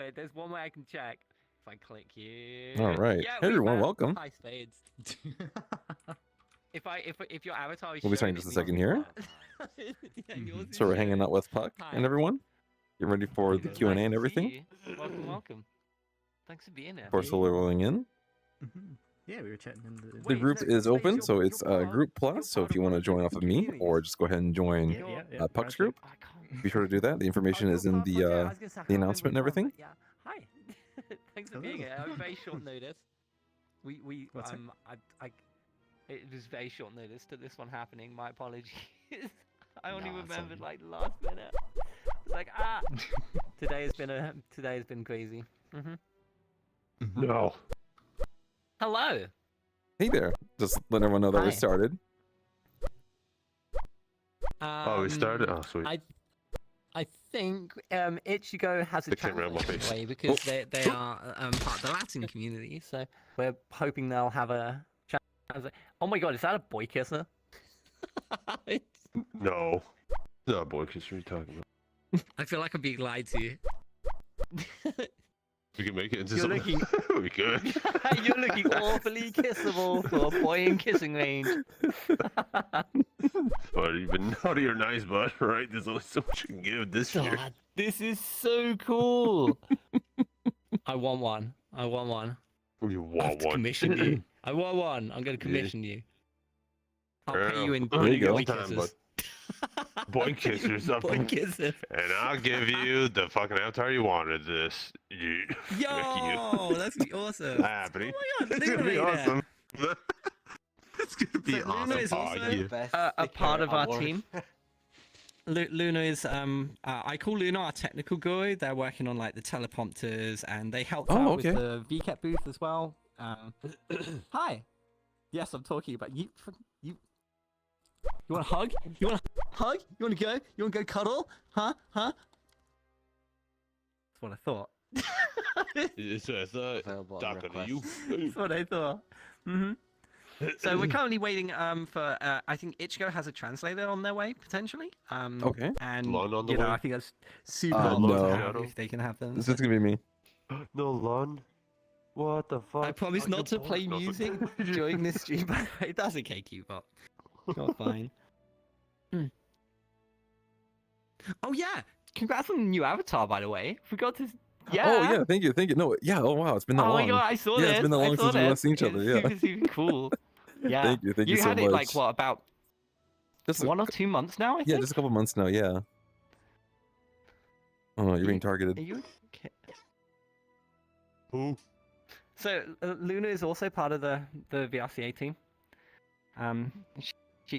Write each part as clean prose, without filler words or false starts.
Wait, there's one way I can check. If I click here. All right. Yeah, Hey, everyone, found welcome. high spades. if your avatar is We'll be showing starting just a it second means here. yeah, yours is So we're hanging showing. out with Puck and Hi. everyone. Get ready for the It's Q&A nice and to see everything. you. Welcome. Thanks for being here. Of course, we're rolling in. Yeah, we were chatting in the. The group is open, so it's Group you're Plus. So part if you of want one to of join the off of me, communities. or just go ahead and join Yeah. Puck's group, I can't. be sure to do that. The information is in the announcement and everything. Yeah. Hi. Thanks for Hello. being here. Very short notice. We What's that? it was very short notice to this one happening. My apologies. I only Nah, it's remembered all like the last minute. It's like today has been crazy. No. Hello. Hey there. Just letting everyone know that we Hi. started. Oh, we started? Oh, sweet. I think Ichigo has a They came around my translation face. way because they are part of the Latin community, so we're hoping they'll have a translation. Oh my god, is that a boy kisser? No. No, boy, what are you talking about? I feel like I'm being lied to. We can make it into You're something. looking- We could. You're looking awfully kissable for a boy in kissing range. But you've been naughty or nice, bud, right? There's only so much you can give this year. God, this is so cool. I want one. You I have want to one. commission you. I want one. I'm going to commission you. I'll pay you in There you go. boy Time, kisses. Boy kiss or Boy something. kisses. And I'll give you the fucking avatar you wanted. This. You. Yo, that's gonna be awesome. Happening. Oh my god, It's gonna be Luna there. awesome. It's gonna be So Luna awesome. is Aw, also yeah. a part of our team. Luna is I call Luna our technical guru. They're working on like the teleprompters and they helped Oh, out okay. with the VketChat booth as well. Hi. Yes, I'm talking about you. You want a hug? You want a hug? You want to go? You want to go cuddle? Huh? That's what I thought. It's talking to you. That's what I thought. So we're currently waiting for I think Ichigo has a translator on their way potentially. Okay. And Lon on the you know way? I think that's super No. helpful to No. have if they can have them. This is going to be me. No, Lon. What the fuck? I promise Oh, not to you're play bored. music during this stream. By the way, that's okay, Cubot. You're fine. Oh yeah! Congrats on the new avatar, by the way. Forgot to. Yeah. Oh, yeah. Thank you. No, yeah. Oh, wow. It's been that Oh long. my god, I saw Yeah, this. it's been that I long saw since we last this. seen each other, It's yeah. super cool. Yeah. Thank you. Thank you so had it like much. what about Just 1 or 2 months now? I think. Yeah, just a couple months now. Yeah. Oh, no, you're being targeted. Are you okay? Who? So Luna is also part of the VRCA team.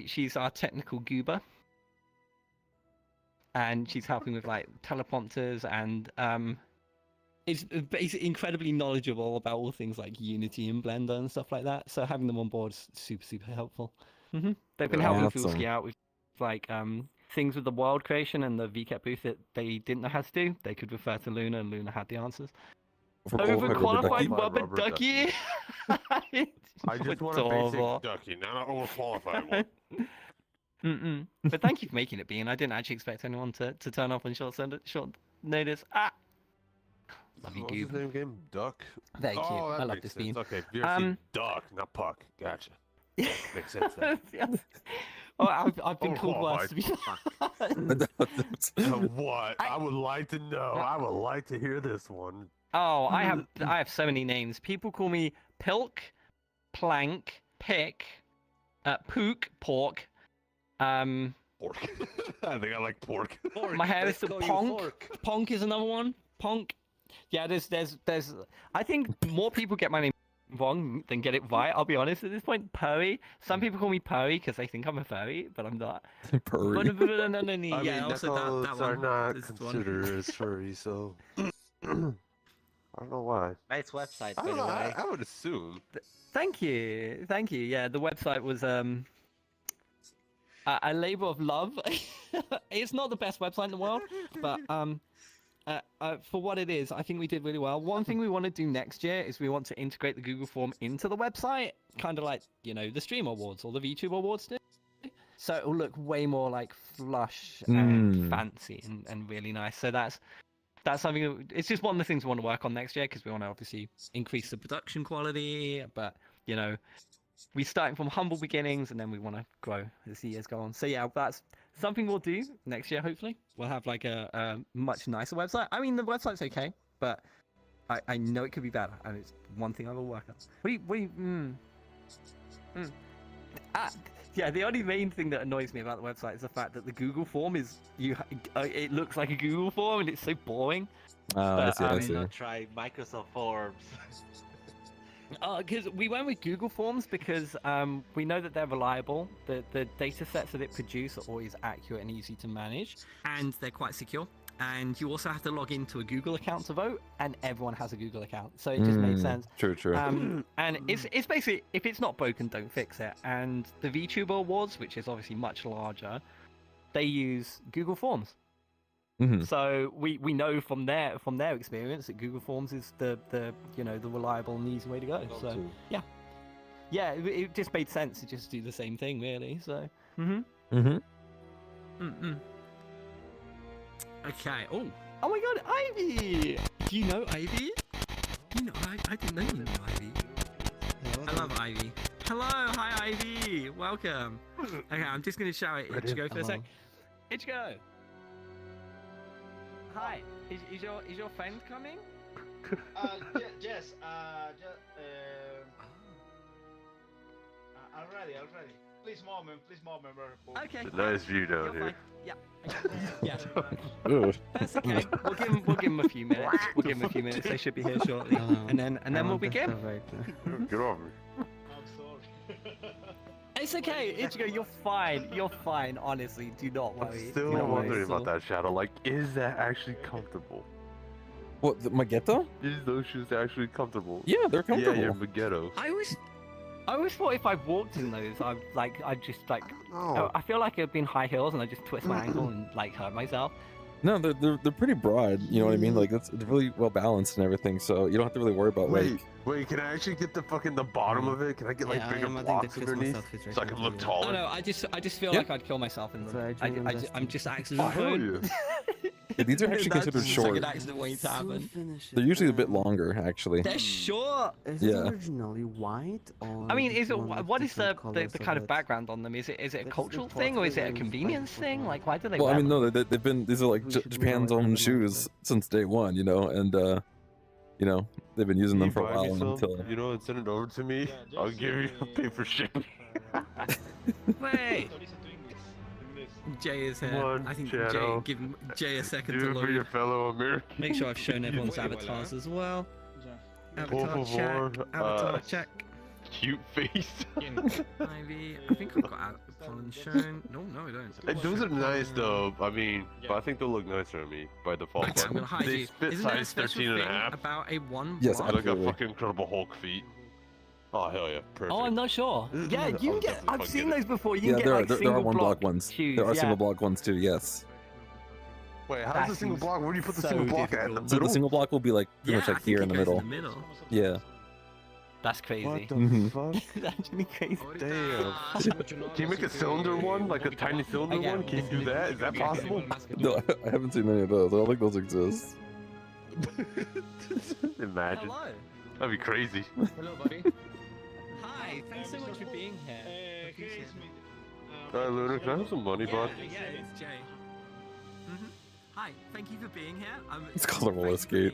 She's our technical goober, and she's helping with like teleprompters and is basically incredibly knowledgeable about all things like Unity and Blender and stuff like that. So having them on board is super helpful. They've been helping Awesome. Fulski out with like things with the world creation and the VketChat booth that they didn't know how to do. They could refer to Luna, and Luna had the answers. Overqualified rubber ducky. I just want a basic ducky, not an overqualified one. But thank you for making it, Bean. I didn't actually expect anyone to turn up on short notice. Love you, What was his Goob. name again? Duck? Very cute. Oh, that I love makes this sense. Bean. Okay, VRC duck, not puck. Gotcha. Makes sense then. Yes. Oh, I've been called worse, to be What? I would like to know. I would like to hear this one. Oh, I have so many names. People call me Pilk, Plank, Pick, Pook, Pork. Pork. I think I like pork. My hair is still Ponk. Ponk is another one. Ponk. Yeah, there's. I think more people get my name wrong than get it right. I'll be honest at this point. Purry. Some people call me Purry because they think I'm a furry, but I'm not. Purry. No. I Yeah, mean, also that are one. not This one. considered as furry, so I don't know why. Nice website, I by don't the know. way. I would assume. Thank you. Yeah, the website was a labor of love. It's not the best website in the world, but for what it is, I think we did really well. One thing we want to do next year is we want to integrate the Google form into the website, kind of like, you know, the Stream Awards or the VTube Awards do. So it will look way more like flush and fancy and really nice. So that's that's something. It's just one of the things we want to work on next year because we want to obviously increase the production quality. But you know, we starting from humble beginnings and then we want to grow as the years go on. So yeah, that's something we'll do next year. Hopefully, we'll have like a much nicer website. I mean, the website's okay, but I know it could be better, and it's one thing I will work on. Yeah, the only main thing that annoys me about the website is the fact that the Google form is it looks like a Google form and it's so boring. I see. I see. Not try Microsoft Forms. Because we went with Google Forms because we know that they're reliable. The data sets that it produce are always accurate and easy to manage, and they're quite secure. And you also have to log into a Google account to vote, and everyone has a Google account, so it just makes sense. True. And it's basically, if it's not broken, don't fix it. And the VTuber Awards, which is obviously much larger, they use Google Forms. So we know from their experience that Google Forms is the reliable and easy way to go. So yeah, it just made sense to just do the same thing, really. So. Okay. Oh my God, Ivy! Do you know Ivy? You know, I didn't know you knew Ivy. I love Ivy. Hello, hi Ivy. Welcome. Okay, I'm just gonna shout at Ichigo for a sec. Ichigo. Hi. Is your friend coming? Yes. I'm ready. Please, moment, brother. Okay. Nice view down here. Yeah. That's okay. We'll give him a few minutes. They should be here shortly, and then we'll begin. Get off me. I'm sorry. It's okay, Ichigo. You're fine. Honestly, do not worry. I'm still wondering about that, Shadow. Like, is that actually comfortable? What, my ghetto? Is those shoes actually comfortable? Yeah, they're comfortable. Yeah, your ghetto. I always thought if I walked in those, I'd just like. I feel like I've been high heels and I just twist my ankle and like hurt myself. No, they're pretty broad. You know what I mean? Like it's really well balanced and everything, so you don't have to really worry about like. Wait, can I actually get the bottom of it? Can I get like bigger blocks underneath so I can look taller? Oh no, I just feel like I'd kill myself in them. I'm just accident prone. Yeah, these are actually considered short. Like an accident waiting to happen. They're usually a bit longer, actually. They're short. Is Yeah. it originally white or? I mean, is it one of what is the different kind colours of background on them? Is it a cultural thing or is it a convenience thing? Like, why do they? Well, I wear mean, them? no, they've been these are like Japan's own shoes since day one, you know, and you know they've been using them for a while until. You know, and send it over to me. I'll give you a paper shipping. Wait. Jay is here. One I think shadow. give Jay a second Do to it for load. your fellow Americans. Make sure I've shown everyone's avatars as well. Por Avatar favor, check. Avatar check. Cute face. Ivy. I think I've got pollen shown. No, I don't. Hey, those are nice though. I mean, but I think they'll look nicer on me by default. Okay, I'm gonna hide they you. spit Isn't there a size special 13 and a thing half. about a one? Yes, I look absolutely. got fucking incredible Hulk feet. Oh hell yeah, perfect. Oh, I'm not sure. Yeah, you can I'll get. definitely I've fucking seen get it. those before. You Yeah, can get there like are single one block ones. shoes. There are yeah. single block ones too. Yes. Wait, how's That the single seems block? Where do you put the so single block at? In the difficult. So the middle? single block will be like pretty Yeah, much I like think here it in the goes middle. In the middle. Yeah. That's crazy. What the Mhm. fuck? It's actually crazy. Damn. Can you make a cylinder one? Like a tiny cylinder Again, one? Can you do that? Is that possible? No, I haven't seen any of those. I don't think those exist. Imagine. Hello. That'd be crazy. Hello, buddy. Hi. Thanks so much for being here. Appreciate it. Alright, Luna, can I have some money, bud? Yeah, it's Jay. Hi, thank you for being here. It's called a roller skate.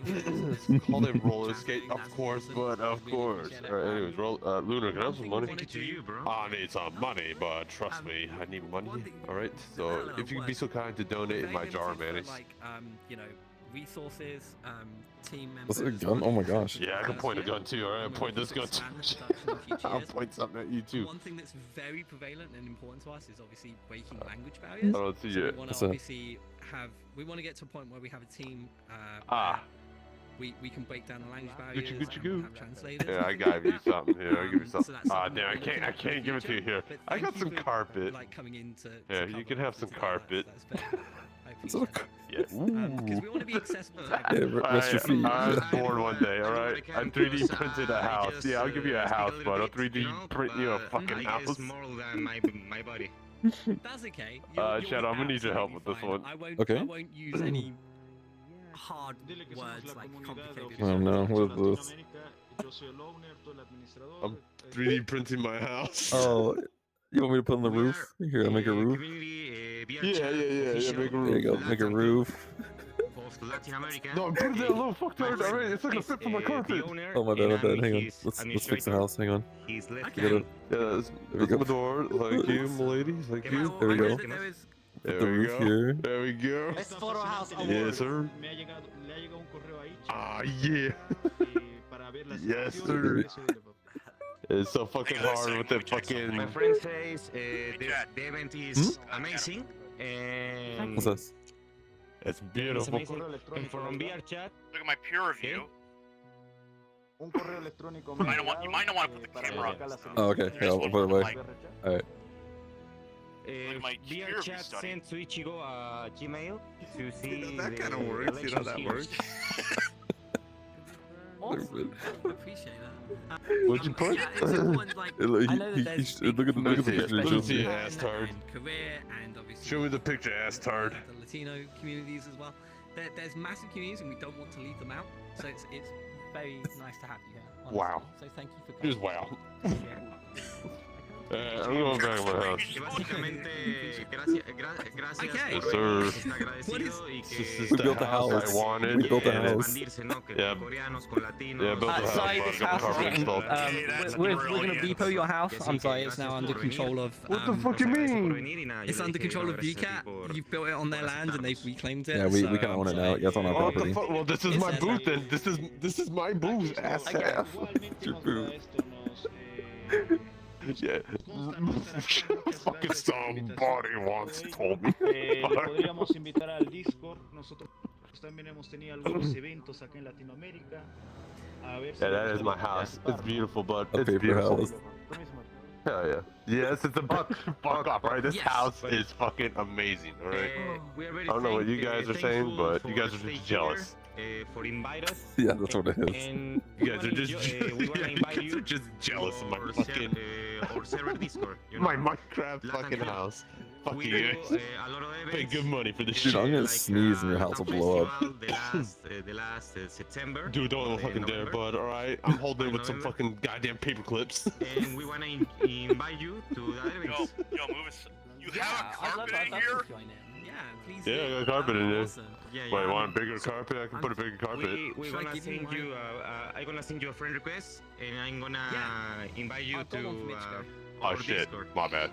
Call it roller skate, of course, but of course. Alright, anyways, Luna, can I have some money? I need some money, but trust me, I need money. Alright, so if you could be so kind to donate in my jar of mayonnaise. Like, you know, resources, team That's members. a gun? Oh my gosh. Yeah, I can point a gun too, alright? Point this gun too. I'll point something at you too. One thing that's very prevalent and important to us is obviously breaking language I barriers. don't see So we it. want What's to that? obviously get to a point where we have a team Ah. where we can break down the language Gucci, barriers Gucci, and goo. have translators. Yeah, I gotta give you something here. I'll give you So something. that's Ah, something damn, that we're looking at I can't give it to you here. But I got thank some you for, carpet. like coming in to Yeah, you cover can have some today. carpet. That's fair. I Is that a appreciate it. Yeah. Because we want to be accessible. Yeah, rest your feet. I was born one day, alright? I 3D printed a house. Yeah, I'll give you a house, but I'll 3D print you a fucking house. my body. That's okay. Shadow, I'm gonna need your help with this one. I won't. Okay. I won't use any. hard words, like complicated. Oh no, what is this? I'm 3D printing my house. Oh, you want me to put on the roof? Here, I'll make a roof. Yeah, make a roof. There you go, make a roof. No, I'm putting that little fucktard already. It's not gonna fit for my carpet. Oh my bad, hang on. Let's fix the house, hang on. Okay. Yeah, that's my door. Thank you, milady. Thank you. There we go. There The we roof go. here. There we go. Best photo house award. Yes, sir. Ah, yeah. Yes, sir. It's so fucking hard with that fucking. My friend says the event is amazing. And What's this? It's beautiful. and from VRChat, Look at my peer review. Un correo electrónico. You might not want to put the camera on. Oh, okay. Yeah, I'll put it away. Alright. Like my peer review VRChat study. sent to Ichigo a Gmail to see That the kind of works. You know that elections works. Awesome. Appreciate that. What'd you put? Yeah, it's important, like, I know that there's Look at the Let me see picture. it, ass tard. career and obviously Show me the picture, ass tard. the Latino communities as well. There's massive communities and we don't want to leave them out. So it's very nice to have you here. Honestly. Wow. So thank you for coming. Just wow. Yeah. I'm going back to my house. Básicamente, gracias Okay. Yes, sir. está agradecido y This que is We the built a house house. I wanted. We built a and house. expandirse, ¿no? Que Yeah. coreanos con latinos. Yeah, built a house. Sorry, but this I got house my is carpet getting, installed. we're gonna depot your house. I'm sorry, it's now under control of. What the fuck you mean? It's under control of VKet. You've built it on their land and they've reclaimed it. Yeah, we so kind of I'm own it now. sorry. Yeah, it's on our What the property. fuck? Well, this is my booth then. This is my booth, ass half. Your booth. Yeah. Fucking somebody once told me. Podríamos invitar al Discord. Nosotros también hemos tenido algunos eventos acá en Latinoamérica. A ver si Yeah, that is my house. It's beautiful, bud. A It's paper beautiful. house. Hell yeah. Yes, it's a buck. Fuck off, right? This Yes. house is fucking amazing, alright? we are very I don't know what you guys are saying, but you guys are stay just jealous. here, for invite us. Yeah, that's what it is. And You guys are just, we wanna invite you guys are you just jealous of my for fucking, or server Discord. You my know? Minecraft Latin fucking Club. house. Fuck We you do guys. a lot of Pay events. good money for this Dude, shit. I'm gonna like, sneeze and your house will Town blow up. Festival, the last September. Dude, don't fucking dare, November. bud, alright? I'm holding it with some November. fucking goddamn paper clips. And we wanna invite you to that event. Yo, move it. You Yeah, have a I'd love carpet in to here? join in. Yeah, please. Yeah, do. I got a carpet in there. Awesome. Yeah, Wait, yeah. you want a bigger carpet? I can put a bigger carpet. We're Should I gonna give you send you. mine? I'm gonna send you a friend request, and I'm gonna invite you I've got to one from Ichigo. Oh our shit, Discord. my bad.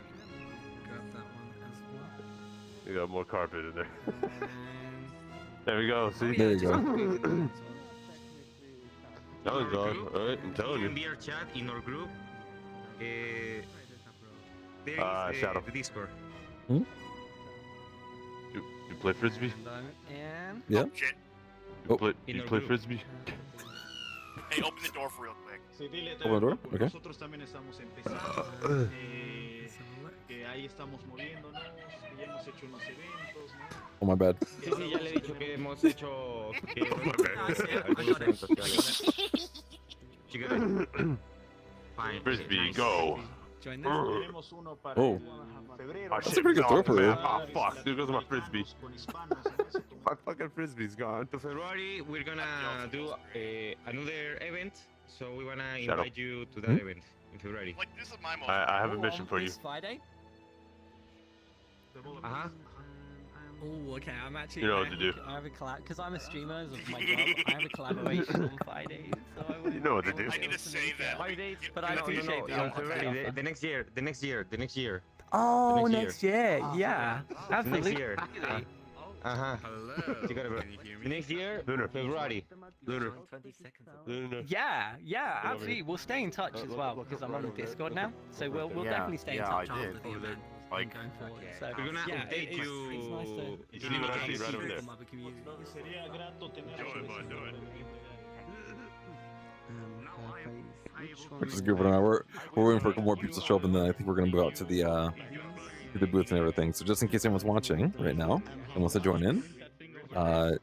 Grab that one You got more carpet in there. as well. There we go, Oh, see? yeah, There you just go. have to Google it as well. Telling God, alright? I'm telling In you. VRChat in our group. There is Shadow. the Discord. You play frisbee? And Yeah. Shit. You play, In you our play group. frisbee? Hey, open the door for real quick. Sí, dile, Open the door? Okay. Nosotros también estamos empezando. Que ahí estamos moviéndonos, que ya hemos hecho unos eventos, ¿no? Oh my bad. Sí, sí, ya le he dicho que hemos hecho Frisbee, go! Join this. Tenemos uno para Oh. febrero. Oh, That's a shit, pretty good no, door for man. you. Oh, fuck, there goes my frisbee. Con hispanos, entonces, My fucking frisbee's gone. to February, we're gonna do another event, so we wanna Shadow. invite you to that Hmm? event in February. Like, this is my moment. I have a Oh, mission for you. This Friday. Uh-huh. Oh, okay. I'm actually. You know what to do. I have a collab because I'm a streamer as of my job. I have a collaboration on Fridays, so I You know what to do. I need to say that. Five days, But I no, appreciate the no, offer. February, the next year, the next year. Oh, next next year, yeah, Next absolutely. year. Uh-huh. Hello. You gotta Can you hear me? The next year, Lunar. February. Lunar. 20 seconds. Lunar. Yeah, yeah, over here. absolutely. We'll stay in touch as well because I'm on the Discord now, so we'll Yeah, definitely stay in yeah, touch I after did. the event Like, and going forward. So We're gonna yeah, update it's nice to. You see what I see right over there? From other communities. Sería grato tener Do it, bud, do it. Which is good for now. We're waiting for more people to show up, and then I think we're gonna move out to the booth and everything. So just in case anyone's watching right now and wants to join in,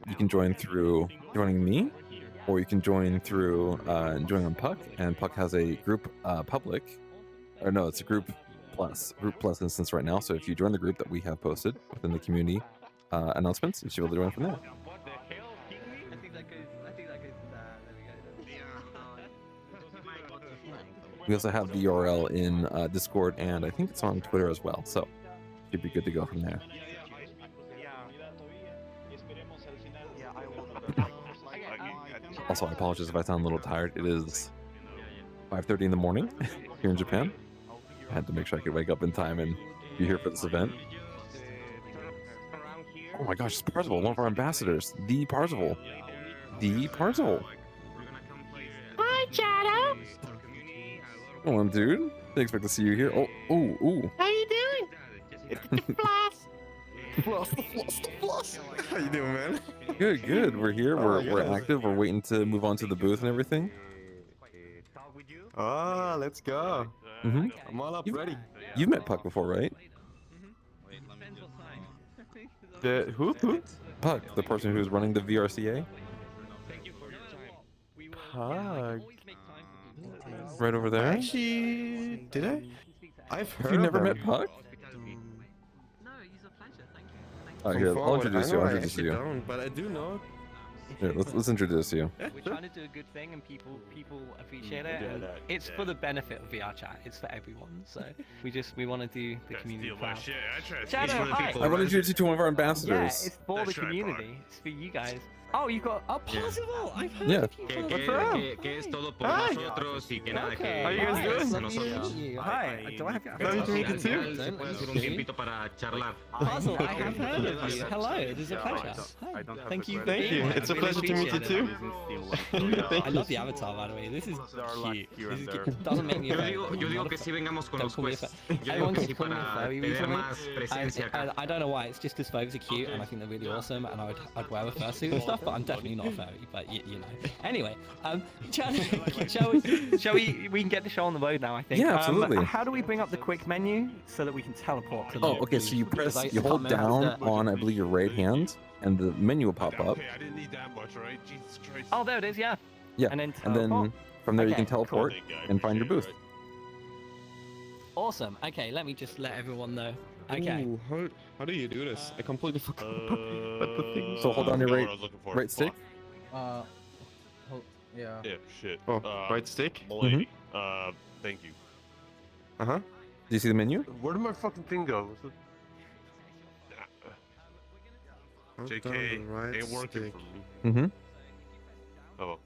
you can join through joining me, or you can join through joining on Puck. And Puck has a group public, or no, it's a group plus instance right now. So if you join the group that we have posted within the community announcements, you should be able to join from there. What the hell? We also have the URL in Discord, and I think it's on Twitter as well. So should be good to go from there. Also, I apologize if I sound a little tired. It is 5:30 in the morning here in Japan. I had to make sure I could wake up in time and be here for this event. Oh my gosh, it's Parzival, one of our ambassadors. The Parzival. The Parzival. Hi, Shadow. Come on, dude. Didn't expect to see you here. Oh, ooh, ooh. How you doing? Floss. How you doing, man? Good, good. We're here. We're active. We're waiting to move on to the booth and everything. Ah, let's go. Mm-hmm. I'm all up, ready. You've met Puck before, right? The who? Puck, the person who's running the VRCA. Puck. Right over there. Actually, did I? I've heard. Have you never of met him. Puck? No, he's a pleasure. Thank you. Oh, here, I'll Forward, introduce I you. know I'll I introduce actually you. don't, but I do know. Here, let's introduce you. We're trying to do a good thing, and people appreciate it. And it's for the benefit of VRChat. It's for everyone. So we want to do the community proud. Shadow, hi. I want to introduce you to one of our Yeah, ambassadors. it's for the community. It's for you guys. Oh, you got a Parzival. I've heard Yeah. of you. Que es todo por nosotros y que nada que. How you guys doing? de nosotros. Hi. Do I have your Nice to meet you too. Don't Por un speak. tiempito para charlar. Parzival, I have heard of you. Hello, it is a pleasure. Hi. Thank you. Thank you. It's a pleasure to meet you too. I love the avatar, by the way. This is cute. This is cute. Doesn't make me a fairy. Yo digo que sí vengamos con Don't los call me a pues. fairy. Yo digo Everyone que keeps sí calling me a para fairy tener recently. más presencia acá. I don't know why. It's just because furries are cute, and I think they're really awesome, and I'd wear a fursuit and stuff. But I'm definitely not a furry. But you know. Anyway, shall we can get the show on the road now? I think. Yeah, absolutely. How do we bring up the quick menu so that we can teleport to the? Oh, okay. So you Because I you can't hold remember down the- on, I believe, your right hand, and the menu will pop up. Okay, I didn't need that much, right? Jesus Christ. Oh, there it is. Yeah. Yeah, And then and then teleport. from there you Okay, can teleport Thank you, I and find your appreciate booth. it, Awesome. Okay, let me just let everyone know. Okay. Ooh, how do you do this? I completely forgot right? about the thing. So hold on I your forgot right- what I was looking for. right stick. Fuck. Yeah. Yeah, shit. Oh, right stick. Milady. Thank you. Uh huh. Do you see the menu? Where did my fucking thing go? JK Right ain't working stick. for me. Mm-hmm. Oh,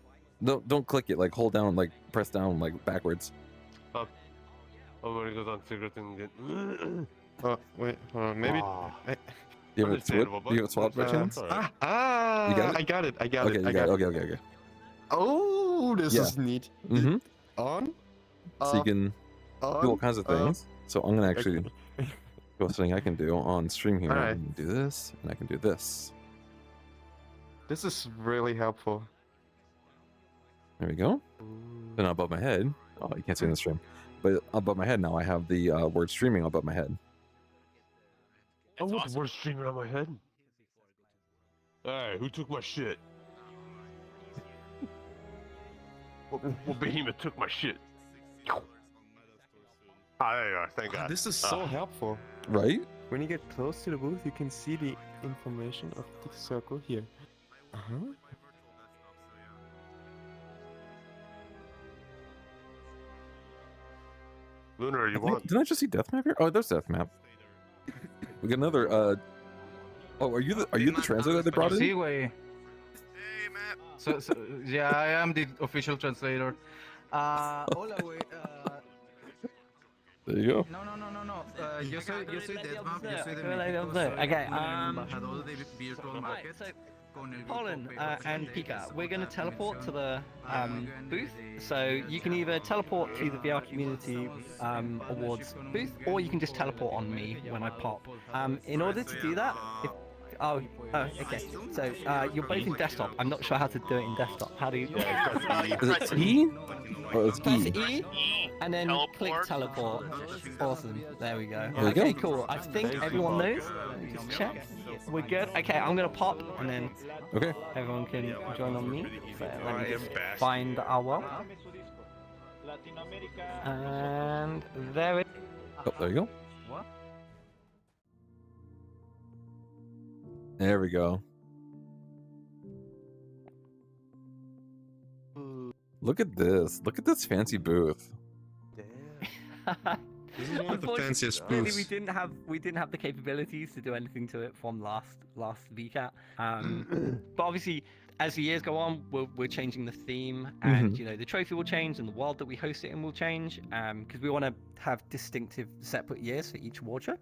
Don't click it. Like hold down, like press down, like backwards. oh, when it goes on figure thing again. Oh wait, hold on. Maybe. Do you have it swap? Understandable, Do you have it swapped by but- chance? Alright. You got it? I got it. I got Okay, it. you I got got it. Okay, okay. Oh, this Yeah. is neat. Mm-hmm. On. So you can do all kinds of things. So I'm gonna actually okay. go something I can do on stream here. I Alright. can do this, and I can do this. This is really helpful. There we go. Then above my head. Oh, you can't see in the stream. But above my head now, I have the word streaming above my head. Oh, what the word streaming on my head? Hey, who took my shit? What behemoth took my shit? Ah, there you are. Thank God. This is so helpful. Right? When you get close to the booth, you can see the information of the circle here. Uh-huh. Lunar, you I think- want? didn't I just see Deathmap here? Oh, there's Deathmap. We got another. Oh, are you the translator they brought in? Sí, güey. So, yeah, I am the official translator. Hola, güey. There you go. No. Yo soy Deathmap, yo soy de Let México, them soy Okay, embajador de Virtual Market. so Con el Colin grupo and VRChat, Pika, que we're going to está teleport to the organizando booth. So you can either teleport to the VR Community Awards booth, or you can just teleport on me when I pop. In order to do that, okay. So you're both in desktop. I'm not sure how to do it in desktop. How do you? Is it T? Oh, it's Press E. E, and then click teleport. Awesome. There we go. There we Okay, go. cool. I think everyone knows. Let me just check. We're good. Okay, I'm gonna pop, and then Okay. everyone can join on me. So let me I am just fast. find our world. And there it. Oh, there you go. There we go. Look at this. Look at this fancy booth. Yeah, This is one of the fanciest Unfortunately, booths. we didn't have the capabilities to do anything to it from last VCAT. But obviously, as the years go on, we're changing the theme, and you know, the trophy will change, and the world that we host it in will change. Because we want to have distinctive, separate years for each award show.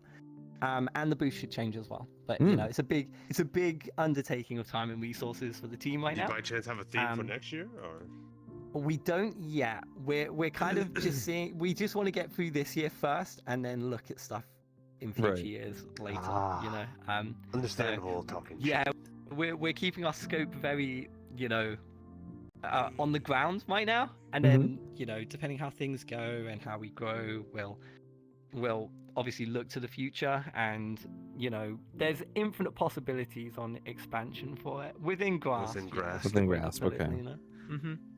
And the booth should change as well. But you know, it's a big undertaking of time and resources for the team right Do you now. by chance have a theme for next year, or? We don't yet. We're kind of just seeing. We just want to get through this year first, and then look at stuff in future years later. You know. Understandable talking. Yeah, we're keeping our scope very, you know, on the ground right now, and then you know, depending how things go and how we grow, we'll obviously look to the future, and you know, there's infinite possibilities on expansion for it within grasp. Within grasp. Okay. You know?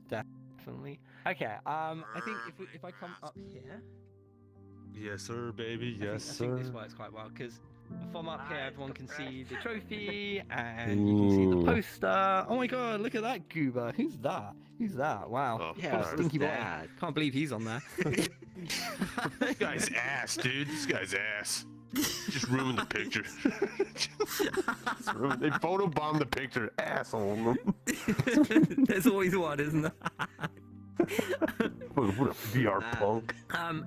Definitely. Okay. I think if I come up here. Yes, sir, baby. I think this works quite well because from up here everyone can see the trophy and you can see the poster. Oh my god, look at that goober. Who's that? Who's that? Wow. Oh, yeah, stinky boy. Can't believe he's on there. This guy's ass, dude. This guy's ass. Just ruined the picture. They photobombed the picture. Asshole. There's always one, isn't there? What a VR punk. And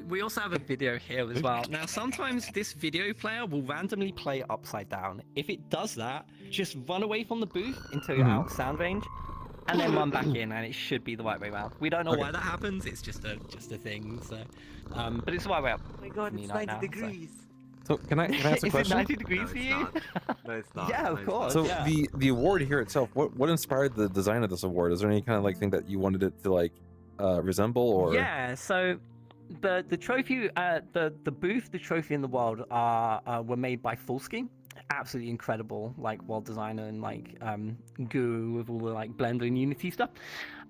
we also have a video here as well. Now, sometimes this video player will randomly play upside down. If it does that, just run away from the booth until you're out of sound range, and then run back in, and it should be the right way around. We don't know why that happens. It's just a thing. So, but it's the right way up. Oh my god, it's 90 degrees. So can I ask a Is question? it 90 degrees for you? No, it's not. Yeah, of course. So yeah. the award here itself, what inspired the design of this award? Is there any kind of like thing that you wanted it to like resemble, or? Yeah. So the trophy, the booth, the trophy, and the world were made by Fullski. Absolutely incredible, like world designer and like guru with all the like Blender and Unity stuff.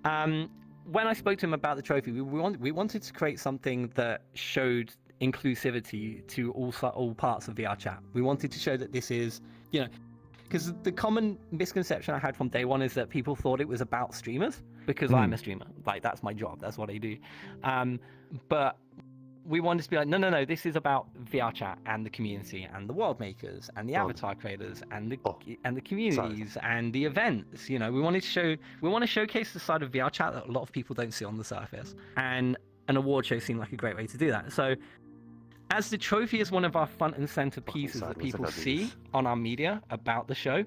When I spoke to him about the trophy, we wanted to create something that showed inclusivity to all parts of VRChat. We wanted to show that this is, you know, because the common misconception I had from day one is that people thought it was about streamers because I'm a streamer, like that's my job, that's what I do. But we wanted to be like, no, this is about VRChat and the community and the world makers and the avatar creators and the communities and the events. You know, we want to showcase the side of VRChat that a lot of people don't see on the surface, and an award show seemed like a great way to do that. So, as the trophy is one of our front and center pieces that people see on our media about the show,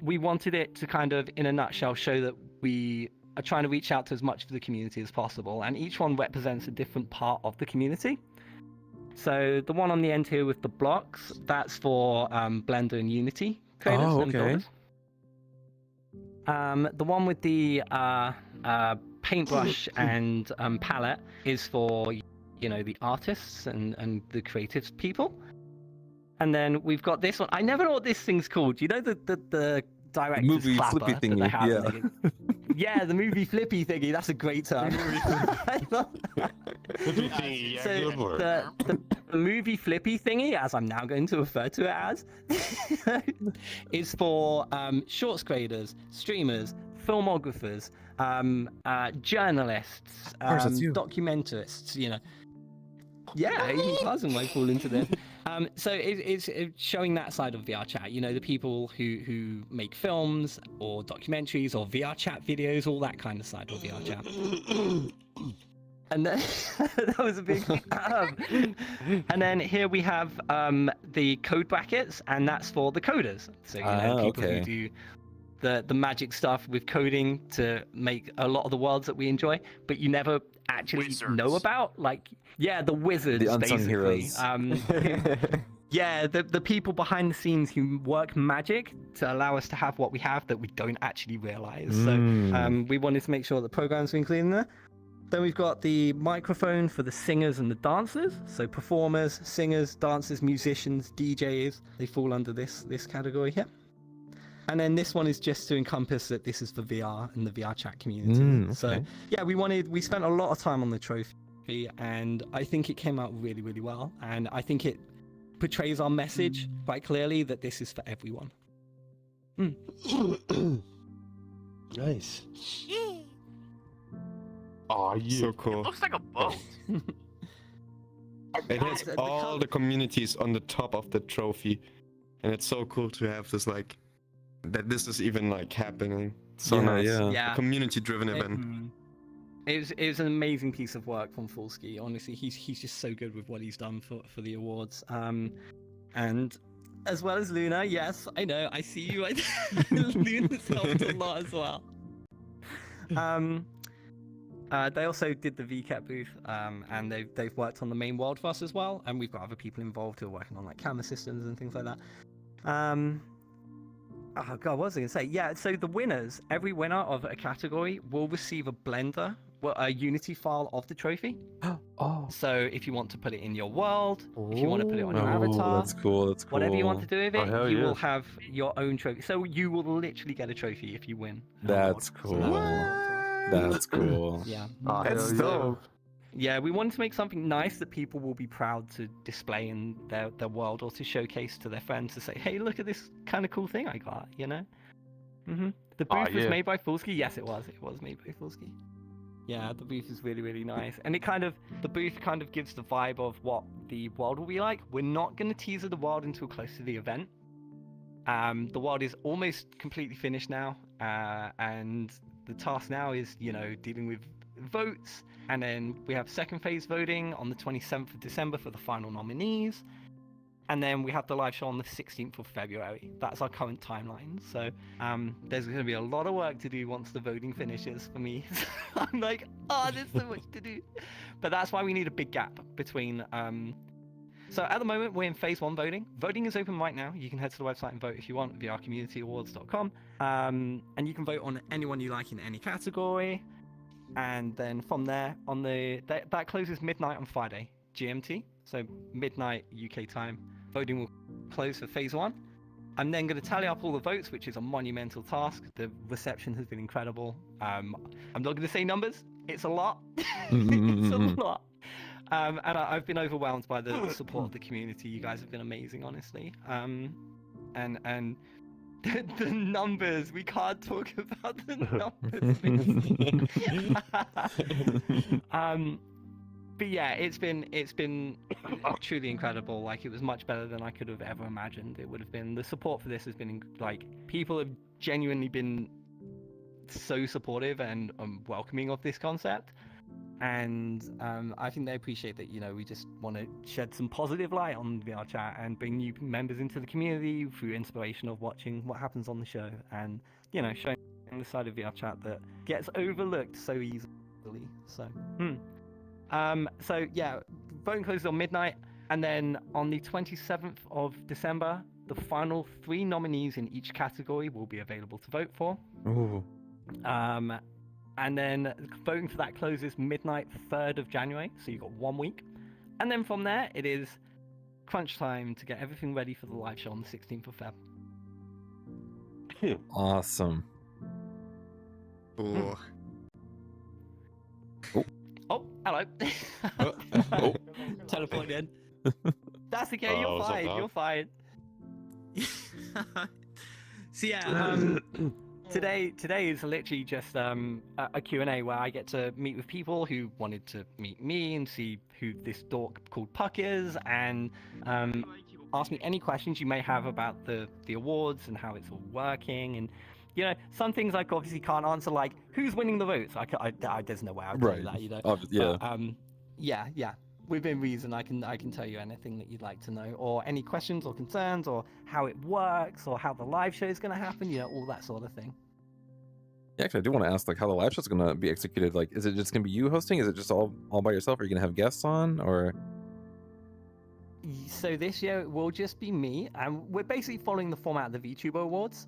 we wanted it to kind of, in a nutshell, show that we are trying to reach out to as much of the community as possible, and each one represents a different part of the community. So the one on the end here with the blocks, that's for Blender and Unity creators and builders. The one with the paintbrush and palette is for, you know, the artists and the creative people. And then we've got this one. I never know what this thing's called. You know the director's movie clapper flippy that they have? thingy, Yeah, the movie flippy thingy. That's a great term. So the movie flippy thingy, as I'm now going to refer to it as, is for shorts creators, streamers, filmographers, journalists, documentarists. You know. Yeah, even Cousin might fall into this. So it's showing that side of VRChat. You know, the people who make films or documentaries or VRChat videos, all that kind of side of VRChat. And then that was a big. And then here we have the code brackets, and that's for the coders. So you know, people who do the magic stuff with coding to make a lot of the worlds that we enjoy, but you never actually know about. Like, yeah, the wizards, the unsung basically. heroes. Yeah, the people behind the scenes who work magic to allow us to have what we have that we don't actually realize. So we wanted to make sure the programs were included in there. Then we've got the microphone for the singers and the dancers. So performers, singers, dancers, musicians, DJs, they fall under this category here. And then this one is just to encompass that this is for VR and the VRChat community. Okay. So yeah, we spent a lot of time on the trophy, and I think it came out really, really well. And I think it portrays our message quite clearly that this is for everyone. Nice. Oh, yeah. So cool. It looks like a boat. It has all the communities on the top of the trophy, and it's so cool to have this like that. This is even like happening. So Yeah, nice. yeah. A community-driven event. It was an amazing piece of work from Fullski. Honestly, he's just so good with what he's done for the awards. And as well as Luna, yes, I know, I see you. Luna's helped a lot as well. They also did the VketChan booth, and they've worked on the main world for us as well. And we've got other people involved who are working on like camera systems and things like that. Oh god, what was I gonna say? Yeah, so the winners, every winner of a category will receive a Blender, a Unity file of the trophy. Oh. So if you want to put it in your world, if you want to put it on your avatar, that's cool. That's cool. whatever you want to do with it, hell you yeah. will have your own trophy. So you will literally get a trophy if you win. That's cool. That's cool. Yeah. That's dope. Yeah, we wanted to make something nice that people will be proud to display in their world or to showcase to their friends to say, hey, look at this kind of cool thing I got, you know? The booth was made by Fullski. Yes, it was. It was made by Fullski. Yeah, the booth is really, really nice. And the booth kind of gives the vibe of what the world will be like. We're not going to teaser the world until close to the event. The world is almost completely finished now. And the task now is, dealing with votes. And then we have second phase voting on the 27th of December for the final nominees. And then we have the live show on the 16th of February. That's our current timeline. So there's going to be a lot of work to do once the voting finishes for me. I'm like, there's so much to do. But that's why we need a big gap between... So at the moment, we're in phase 1 voting. Voting is open right now. You can head to the website and vote if you want, vrcommunityawards.com. And you can vote on anyone you like in any category. And then from there, that closes midnight on Friday, GMT. So midnight UK time. Voting will close for phase 1. I'm then going to tally up all the votes, which is a monumental task. The reception has been incredible. I'm not going to say numbers. It's a lot. It's a lot. And I've been overwhelmed by the support of the community. You guys have been amazing, honestly. And the numbers, we can't talk about the numbers. But yeah, it's been truly incredible. Like, it was much better than I could have ever imagined it would have been. The support for this has been like, people have genuinely been so supportive and welcoming of this concept. And I think they appreciate that, we just want to shed some positive light on VRChat and bring new members into the community through inspiration of watching what happens on the show and, showing the side of VRChat that gets overlooked so easily. So yeah, voting closes on midnight, and then on the 27th of December, the final 3 nominees in each category will be available to vote for. Ooh. And then voting for that closes midnight 3rd of January, so you've got 1 week. And then from there, it is crunch time to get everything ready for the live show on the 16th of Feb. Awesome. Oh. Oh, hello. Oh. Teleport in. That's okay, you're fine, you're fine. So yeah, Today is literally just a Q&A where I get to meet with people who wanted to meet me and see who this dork called Puck is, and ask me any questions you may have about the awards and how it's all working. And some things I obviously can't answer, like who's winning the votes. There's no way I'll tell you that, yeah. But, yeah. Within reason, I can tell you anything that you'd like to know, or any questions or concerns, or how it works, or how the live show is going to happen. All that sort of thing. Yeah, actually, I do want to ask, like, how the live show is going to be executed. Like, is it just going to be you hosting? Is it just all by yourself? Are you going to have guests on, or? So this year it will just be me, and we're basically following the format of the VTuber Awards,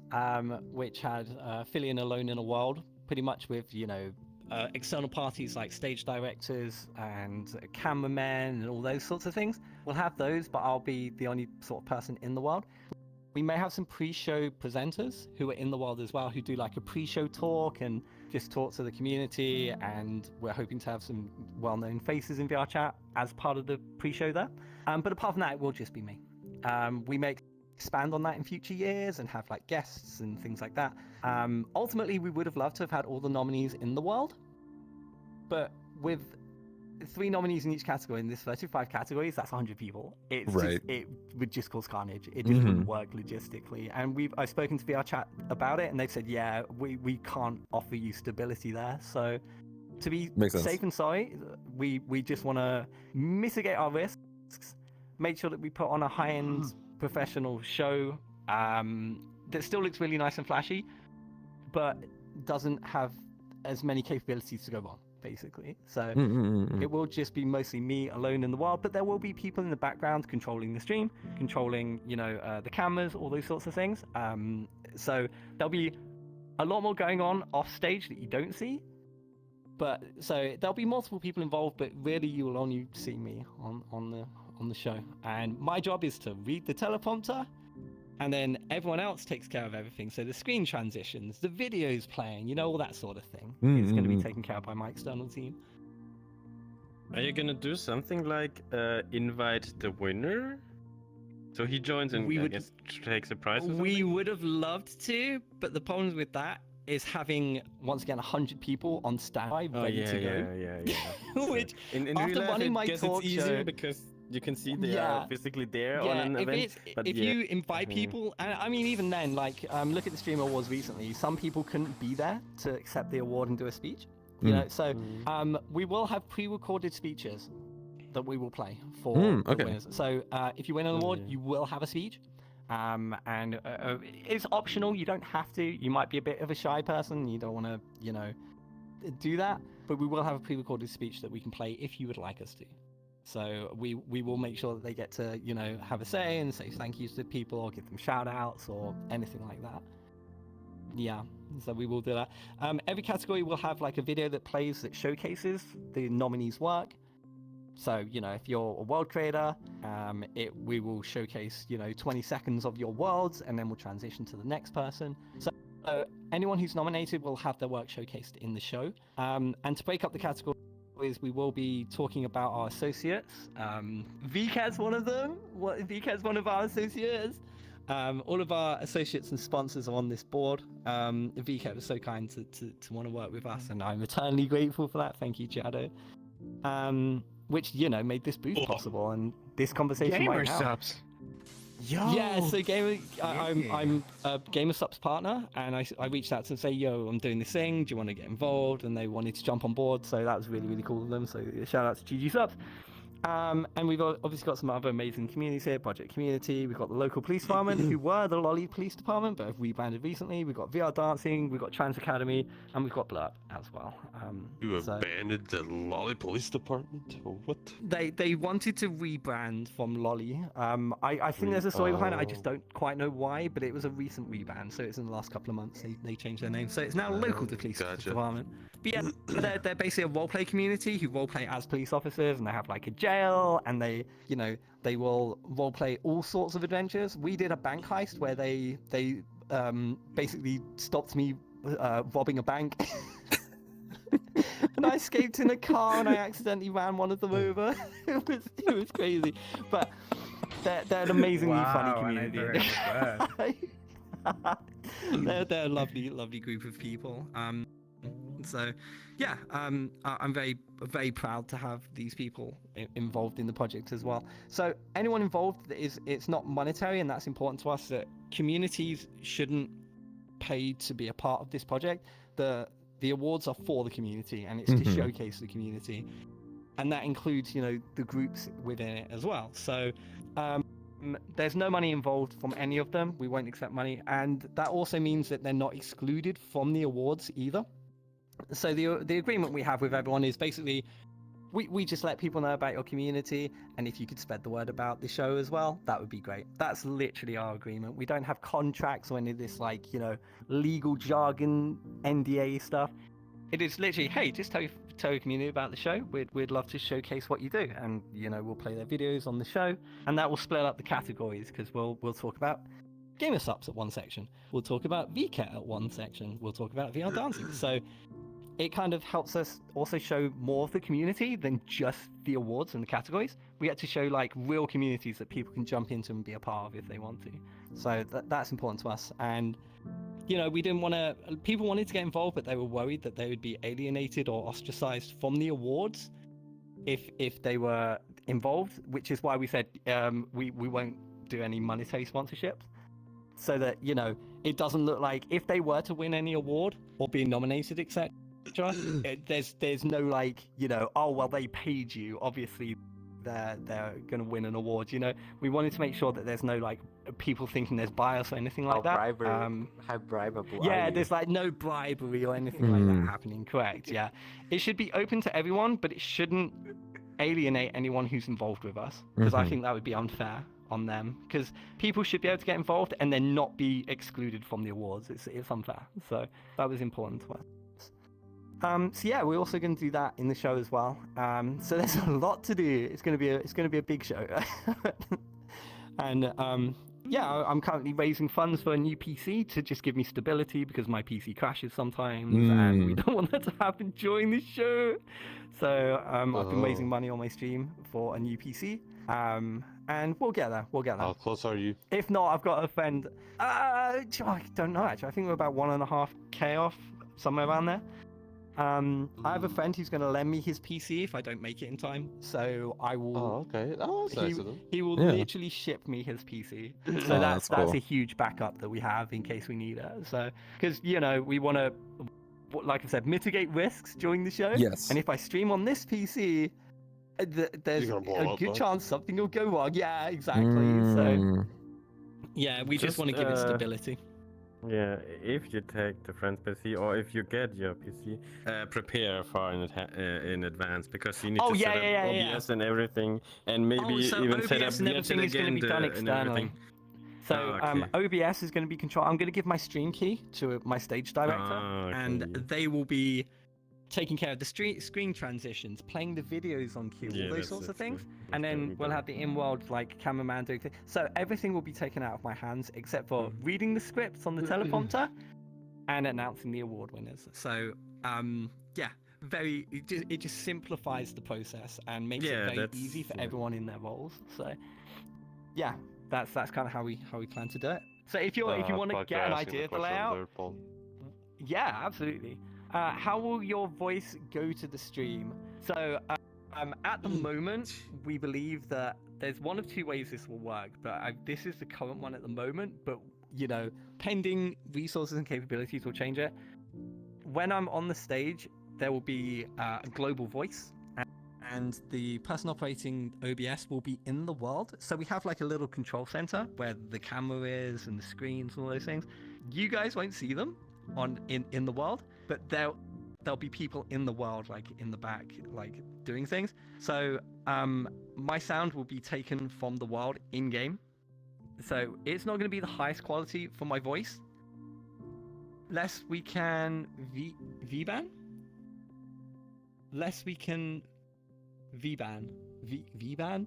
which had Fillion Alone in a World, pretty much with external parties like stage directors and cameramen and all those sorts of things. We'll have those, but I'll be the only sort of person in the world. We may have some pre-show presenters who are in the world as well, who do like a pre-show talk and just talk to the community, and we're hoping to have some well-known faces in VRChat as part of the pre-show there. But apart from that, it will just be me. We may expand on that in future years and have like guests and things like that. Ultimately, we would have loved to have had all the nominees in the world, but with 3 nominees in each category. In this 35 categories, that's 100 people. It's Right. it would just cause carnage. It just wouldn't work logistically. And I've spoken to VRChat about it, and they've said, yeah, we can't offer you stability there. So to be Makes sense. safe and sorry, we just want to mitigate our risks, make sure that we put on a high-end professional show that still looks really nice and flashy, but doesn't have as many capabilities to go wrong, basically. So it will just be mostly me alone in the world, but there will be people in the background controlling the stream, controlling, the cameras, all those sorts of things. So there'll be a lot more going on off stage that you don't see. But so there'll be multiple people involved, but really you will only see me on the show. And my job is to read the teleprompter, and then everyone else takes care of everything. So the screen transitions, the videos playing, all that sort of thing. It's going to be taken care of by my external team. Are you gonna do something like invite the winner? So he joins and I guess takes a prize or something? We would have loved to, but the problem with that is having, once again, 100 people on standby ready to go. Yeah. Which, in after real life, running I my guess talk it's easier show, because you can see they are physically there on an event. If you invite people, and I mean even then, like look at the Streamer Awards recently. Some people couldn't be there to accept the award and do a speech. So we will have pre-recorded speeches that we will play for the winners. So if you win an award, you will have a speech. And it's optional. You don't have to. You might be a bit of a shy person. You don't want to, do that. But we will have a pre-recorded speech that we can play if you would like us to. So we will make sure that they get to, have a say and say thank yous to people or give them shout outs or anything like that. Yeah, so we will do that. Every category will have like a video that plays that showcases the nominees' work. So, if you're a world creator, we will showcase, 20 seconds of your worlds, and then we'll transition to the next person. So anyone who's nominated will have their work showcased in the show. And to break up the categories, we will be talking about our associates. Vket's one of them. Vket's one of our associates. All of our associates and sponsors are on this board. VketChat was so kind to want to work with us, and I'm eternally grateful for that. Thank you, Jado. Which made this booth possible and this conversation right now. Subs. Yo. Yeah, so I'm a Gamer Subs partner, and I reached out to them and say, yo, I'm doing this thing. Do you want to get involved? And they wanted to jump on board, so that was really, really cool of them. So shout out to GG Subs. And we've obviously got some other amazing communities here, Project Community. We've got the local police department, who were the Lolly Police Department, but have rebranded recently. We've got VR Dancing, we've got Trans Academy, and we've got Blurp as well. You abandoned the Lolly Police Department? Or what? They wanted to rebrand from Lolly. I think there's a story behind it. I just don't quite know why, but it was a recent rebrand, so it's in the last couple of months they changed their name. So it's now local to Police Department. But yeah, they're basically a roleplay community who roleplay as police officers, and they have like a jail, and they will roleplay all sorts of adventures. We did a bank heist where they basically stopped me robbing a bank. And I escaped in a car, and I accidentally ran one of them over. It was crazy, but they're an amazingly funny community. They're a lovely group of people. So yeah, I'm very proud to have these people involved in the project as well. So anyone involved, it's not monetary, and that's important to us, that communities shouldn't pay to be a part of this project. The awards are for the community, and it's to showcase the community, and that includes the groups within it as well. So there's no money involved from any of them. We won't accept money, and that also means that they're not excluded from the awards either. So the agreement we have with everyone is basically we just let people know about your community, and if you could spread the word about the show as well, that would be great. That's literally our agreement. We don't have contracts or any of this legal jargon, NDA stuff. It is literally, hey, just tell your community about the show. We'd love to showcase what you do, and we'll play their videos on the show, and that will split up the categories, because we'll talk about Gamer Subs at one section, we'll talk about VKet at one section, we'll talk about VR Dancing. So it kind of helps us also show more of the community than just the awards and the categories. We get to show real communities that people can jump into and be a part of if they want to. So that's important to us. And we didn't want to, people wanted to get involved, but they were worried that they would be alienated or ostracized from the awards if they were involved, which is why we said we won't do any monetary sponsorships, so that it doesn't look like if they were to win any award or be nominated, etc. There's no oh well they paid you, obviously they're gonna win an award. We wanted to make sure that there's no people thinking there's bias or anything like that. How bribeable Yeah, are there's no bribery or anything like that happening. Correct. Yeah, it should be open to everyone, but it shouldn't alienate anyone who's involved with us, because I think that would be unfair on them, because people should be able to get involved and then not be excluded from the awards. It's unfair. So that was important to us. So yeah, we're also going to do that in the show as well. So there's a lot to do. It's going to be a big show. And yeah, I'm currently raising funds for a new PC to just give me stability, because my PC crashes sometimes, and we don't want that to happen during the show. So I've been raising money on my stream for a new PC. And we'll get there. How close are you? If not, I've got a friend. I don't know actually. I think we're about 1.5K off, somewhere around there. I have a friend who's going to lend me his PC if I don't make it in time. So I will. Oh, okay. Oh, that's nice of them. He will literally ship me his PC. So that's a huge backup that we have in case we need it. So because we want to, like I said, mitigate risks during the show. Yes. And if I stream on this PC, there's a good chance something will go wrong. Yeah, exactly. So yeah, we just want to give it stability. Yeah, if you take the friend's PC or if you get your PC, prepare for in advance, because you need to set up OBS and everything, and maybe even OBS set up and everything is going to be done externally. So OBS is going to be controlled. I'm going to give my stream key to my stage director, and they will be taking care of the screen transitions, playing the videos on cue, all those sorts of things. And then we'll have the in-world cameraman doing things. So everything will be taken out of my hands except for reading the scripts on the teleprompter and announcing the award winners. So yeah, it just simplifies the process and makes it very easy for everyone in their roles. So yeah, that's kind of how we plan to do it. So if you want to get an idea of the layout, yeah, absolutely. How will your voice go to the stream? So at the moment, we believe that there's one of two ways this will work, but this is the current one at the moment, but pending resources and capabilities will change it. When I'm on the stage, there will be a global voice, and the person operating OBS will be in the world. So we have a little control center where the camera is and the screens and all those things. You guys won't see them in the world, but there'll be people in the world, in the back, doing things. So my sound will be taken from the world in game. So it's not going to be the highest quality for my voice. Less we can VBAN. Less we can VBAN. VBAN.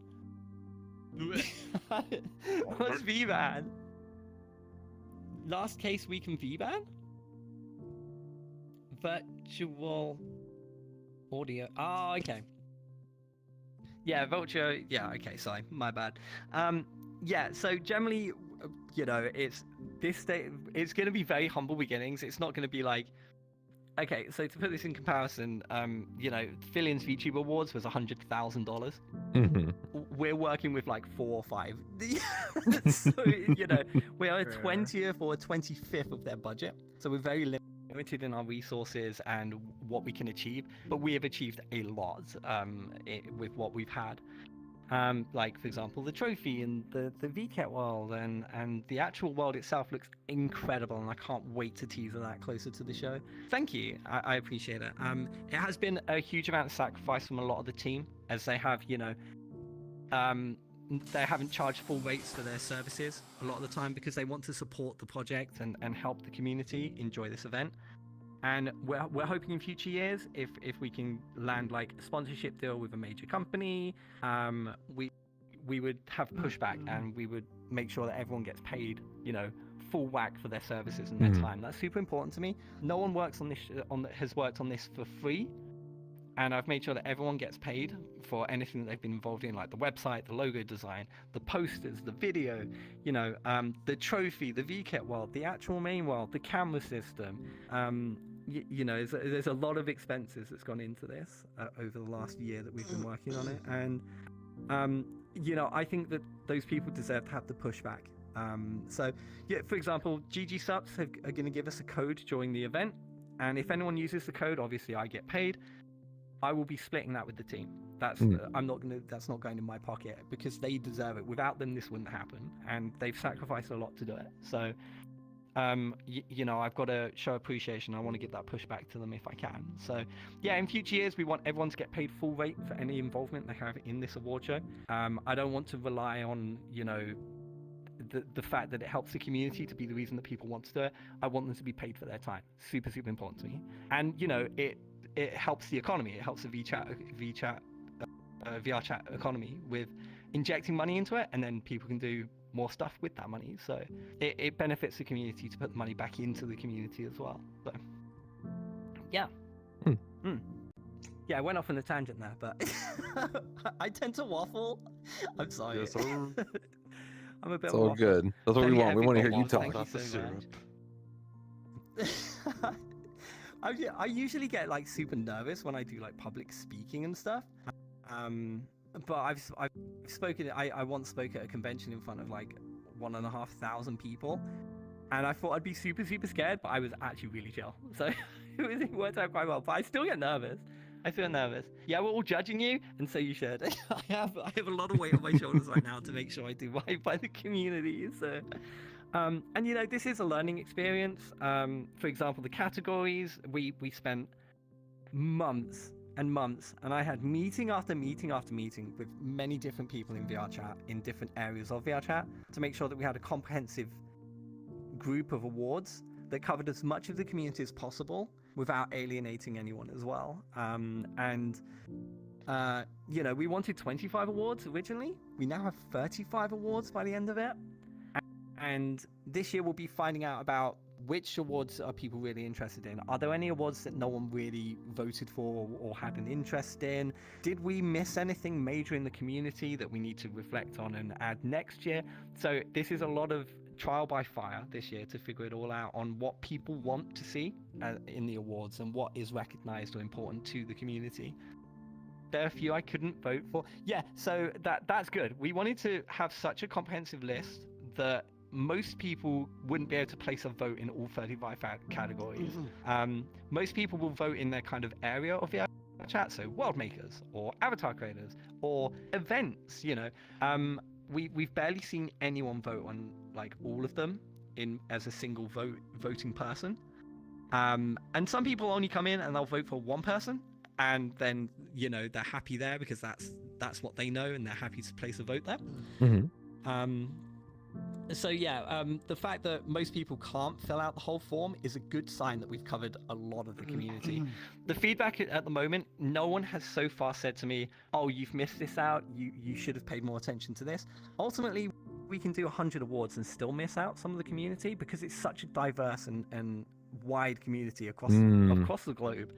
What's VBAN? Last case we can VBAN. Virtual audio. Oh, okay. Yeah, virtual. Yeah, okay. Sorry, my bad. Yeah. So generally, it's this day. It's going to be very humble beginnings. It's not going to be okay. So to put this in comparison, Fillian's VTuber Awards was $100,000. We're working with 4 or 5. So we are a 20th or a 25th of their budget. So we're very limited in our resources and what we can achieve, but we have achieved a lot with what we've had. For example, the trophy and the VKet world and the actual world itself looks incredible, and I can't wait to teaser that closer to the show. Thank you, I appreciate it. It has been a huge amount of sacrifice from a lot of the team, as they have, they haven't charged full rates for their services a lot of the time because they want to support the project and help the community enjoy this event. And we're hoping in future years, if we can land a sponsorship deal with a major company, we would have pushback and we would make sure that everyone gets paid, full whack for their services and their time. That's super important to me. No one works on this has worked on this for free. And I've made sure that everyone gets paid for anything that they've been involved in, like the website, the logo design, the posters, the video, the trophy, the VKet world, the actual main world, the camera system, you know, there's a lot of expenses that's gone into this over the last year that we've been working on it, and you know, I think that those people deserve to have the pushback. So, yeah, for example, GG Subs are going to give us a code during the event, and if anyone uses the code, obviously I get paid. I will be splitting that with the team. That's that's not going in my pocket because they deserve it. Without them, this wouldn't happen, and they've sacrificed a lot to do it. So, you know, I've got to show appreciation. I want to give that pushback to them if I can. So, yeah, in future years, we want everyone to get paid full rate for any involvement they have in this award show. I don't want to rely on, you know, the fact that it helps the community to be the reason that people want to do it. I want them to be paid for their time. Super important to me. And, you know, it helps the economy. It helps the VRChat economy with injecting money into it, and then people can do more stuff with that money. So it benefits the community to put the money back into the community as well. So yeah. Yeah, I went off on a tangent there, but I tend to waffle. I'm sorry. Yes, I'm a bit It's all good. That's what we want. We want to hear you talk. Thank you so much. I usually get like super nervous when I do like public speaking and stuff. But I've spoken. I once spoke at a convention in front of like 1,500 people, and I thought I'd be super scared, but I was actually really chill. So it worked out quite well. But I still get nervous. Yeah, we're all judging you, and so you should. I have a lot of weight on my shoulders right now to make sure I do right by the community. So. And you know, this is a learning experience. For example, the categories, we spent months and months, and I had meeting after meeting after meeting with many different people in VRChat, in different areas of VRChat, to make sure that we had a comprehensive group of awards that covered as much of the community as possible without alienating anyone as well. You know, we wanted 25 awards originally. We now have 35 awards by the end of it. And this year we'll be finding out about which awards are people really interested in. Are there any awards that no one really voted for or had an interest in? Did we miss anything major in the community that we need to reflect on and add next year? So this is a lot of trial by fire this year to figure it all out on what people want to see in the awards and what is recognized or important to the community. There are a few I couldn't vote for. Yeah, so that's good. We wanted to have such a comprehensive list that most people wouldn't be able to place a vote in all 35 categories. Most people will vote in their kind of area of the chat, so world makers or avatar creators or events, you know. We've barely seen anyone vote on like all of them as a single voting person. And some people only come in and they'll vote for one person, and then, you know, they're happy there because that's what they know, and they're happy to place a vote there. So yeah, the fact that most people can't fill out the whole form is a good sign that we've covered a lot of the community. The feedback at the moment, no one has so far said to me, oh, you've missed this out, you should have paid more attention to this. Ultimately, we can do 100 awards and still miss out some of the community because it's such a diverse and wide community across the globe.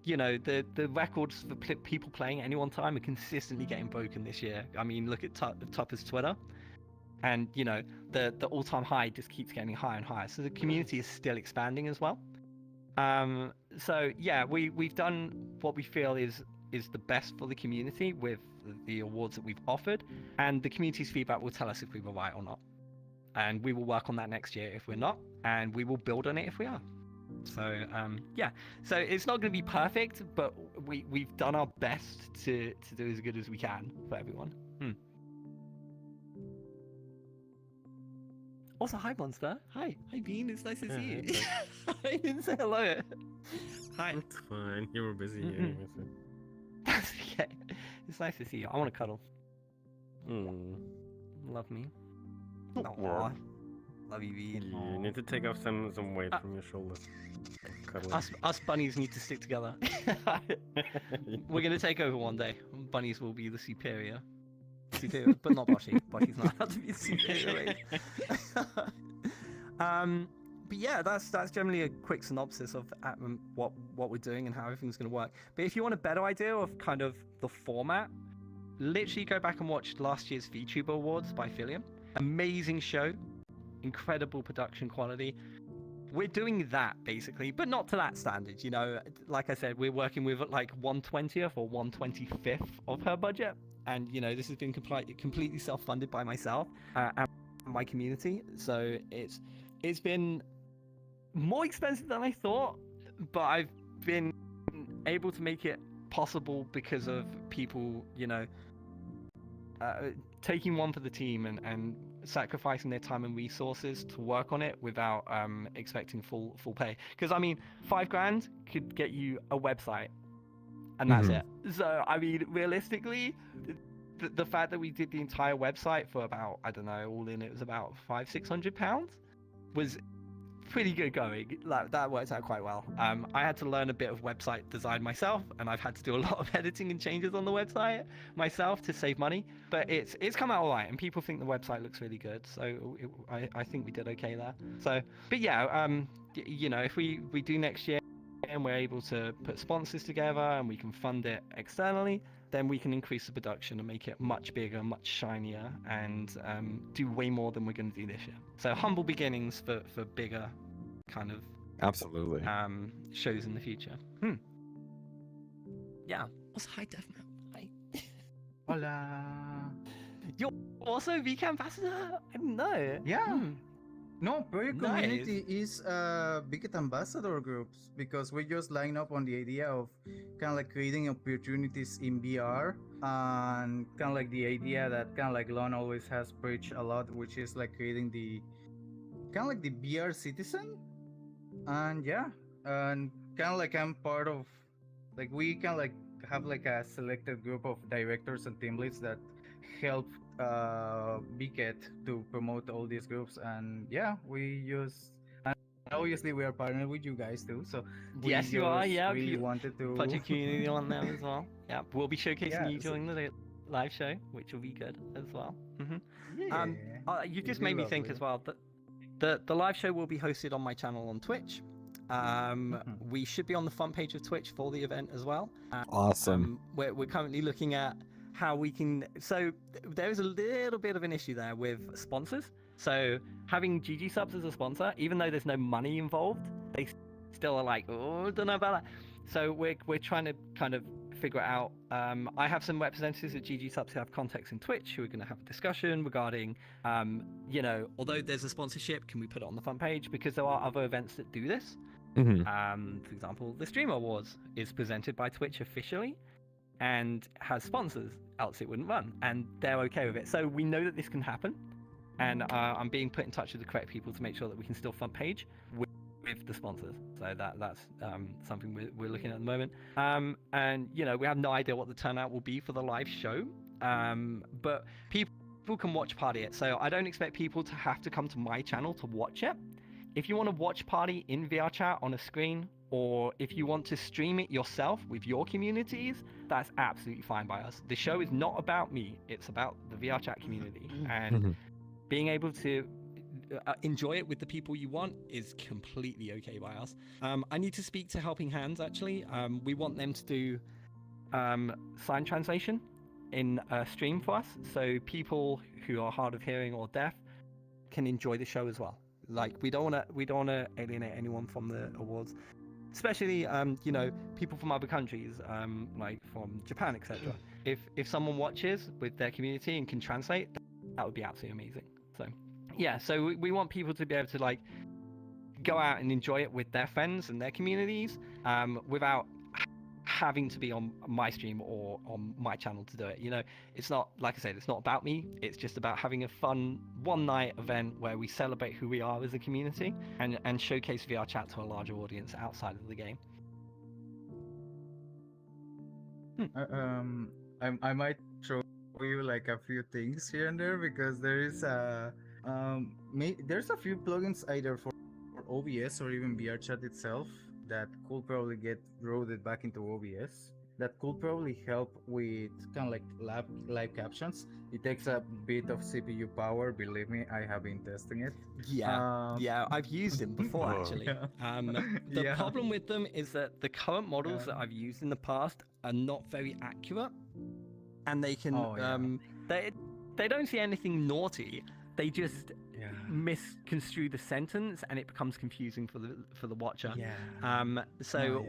You know, the records for people playing at any one time are consistently getting broken this year. I mean, look at Tupper's Twitter. And, you know, the all-time high just keeps getting higher and higher. So the community is still expanding as well. So, yeah, we've done what we feel is the best for the community with the awards that we've offered. And the community's feedback will tell us if we were right or not. And we will work on that next year if we're not. And we will build on it if we are. So, yeah. So it's not going to be perfect, but we've done our best to do as good as we can for everyone. Also, hi, Monster. Hi, Bean. It's nice to see you. I didn't say hello. Hi. It's fine. You were busy anyway. So. That's okay. It's nice to see you. I want to cuddle. Love me. Aww. Love you, Bean. You need to take off some weight from your shoulder. Us bunnies need to stick together. We're gonna take over one day. Bunnies will be the superior, but not Boshy. Boshy's not allowed to be the superior race. But yeah, that's generally a quick synopsis of what we're doing and how everything's going to work. But if you want a better idea of kind of the format, literally go back and watch last year's VTuber Awards by Philium. Amazing show, incredible production quality. we're doing that basically, but not to that standard. You know, like I said, we're working with like 1/20th or 1/25th of her budget, and you know, this has been completely self-funded by myself and my community. So it's been more expensive than I thought, but I've been able to make it possible because of people, you know, taking one for the team and sacrificing their time and resources to work on it without expecting full pay. Because I mean, $5,000 could get you a website, and that's it. So I mean, realistically, the fact that we did the entire website for about, I don't know, all in it was about £500-600 was pretty good going. Like, that worked out quite well. I had to learn a bit of website design myself, and I've had to do a lot of editing and changes on the website myself to save money, but it's come out all right, and people think the website looks really good, so I think we did okay there. So, but yeah, you know, if we do next year and we're able to put sponsors together and we can fund it externally, then we can increase the production and make it much bigger, much shinier, and do way more than we're going to do this year. So humble beginnings for bigger kind of absolutely shows in the future. Yeah. What's high def now? Hi. Hola. You're also VK ambassador? I didn't know. Yeah. No, Project Nice. Community is VketChan ambassador groups, because we just line up on the idea of kind of like creating opportunities in VR, and kind of like the idea that kind of like Lon always has preached a lot, which is like creating the kind of like the VR citizen. And yeah, and kind of like I'm part of, like, we kind of like have like a selected group of directors and team leads that help VKet to promote all these groups. And yeah, we use, and obviously we are partnered with you guys too, so Yes, you are. Yeah, we wanted to put your community on them as well. Yeah, we'll be showcasing Yeah, you so- during the live show, which will be good as well. Yeah, You just it'd be made me think lovely. as well that the live show will be hosted on my channel on Twitch. We should be on the front page of Twitch for the event as well. Awesome. We're currently looking at how we can. So there is a little bit of an issue there with sponsors. So having GG subs as a sponsor, even though there's no money involved, they still are like, oh, don't know about that. So we're trying to kind of figure it out. I have some representatives at GG subs who have contacts in Twitch who are going to have a discussion regarding, you know, although there's a sponsorship, can we put it on the front page? Because there are other events that do this. For example, the Streamer Awards is presented by Twitch officially and has sponsors, else it wouldn't run, and they're okay with it. So we know that this can happen, and I'm being put in touch with the correct people to make sure that we can still front page with the sponsors. So that's something we're looking at the moment. And you know, we have no idea what the turnout will be for the live show, but people can watch party it. So I don't expect people to have to come to my channel to watch it. If you want to watch party in VRChat on a screen, or if you want to stream it yourself with your communities, that's absolutely fine by us. The show is not about me, it's about the VRChat community. And being able to enjoy it with the people you want is completely okay by us. I need to speak to Helping Hands, actually. We want them to do sign translation in a stream for us, so people who are hard of hearing or deaf can enjoy the show as well. Like, we don't want to alienate anyone from the awards, especially you know, people from other countries, like from Japan, etc. If someone watches with their community and can translate, that would be absolutely amazing. So yeah, so we want people to be able to like go out and enjoy it with their friends and their communities, without having to be on my stream or on my channel to do it. You know, it's not, like I said, it's not about me. It's just about having a fun one night event where we celebrate who we are as a community and showcase VRChat to a larger audience outside of the game. I might show you like a few things here and there, because there is there's a few plugins either for OBS or even VRChat itself that could probably get routed back into OBS, that could probably help with kind of like live captions. It takes a bit of CPU power, believe me, I have been testing it. Yeah, I've used them before actually. The problem with them is that the current models that I've used in the past are not very accurate, and they can they don't see anything naughty. They just misconstrue the sentence and it becomes confusing for the watcher. So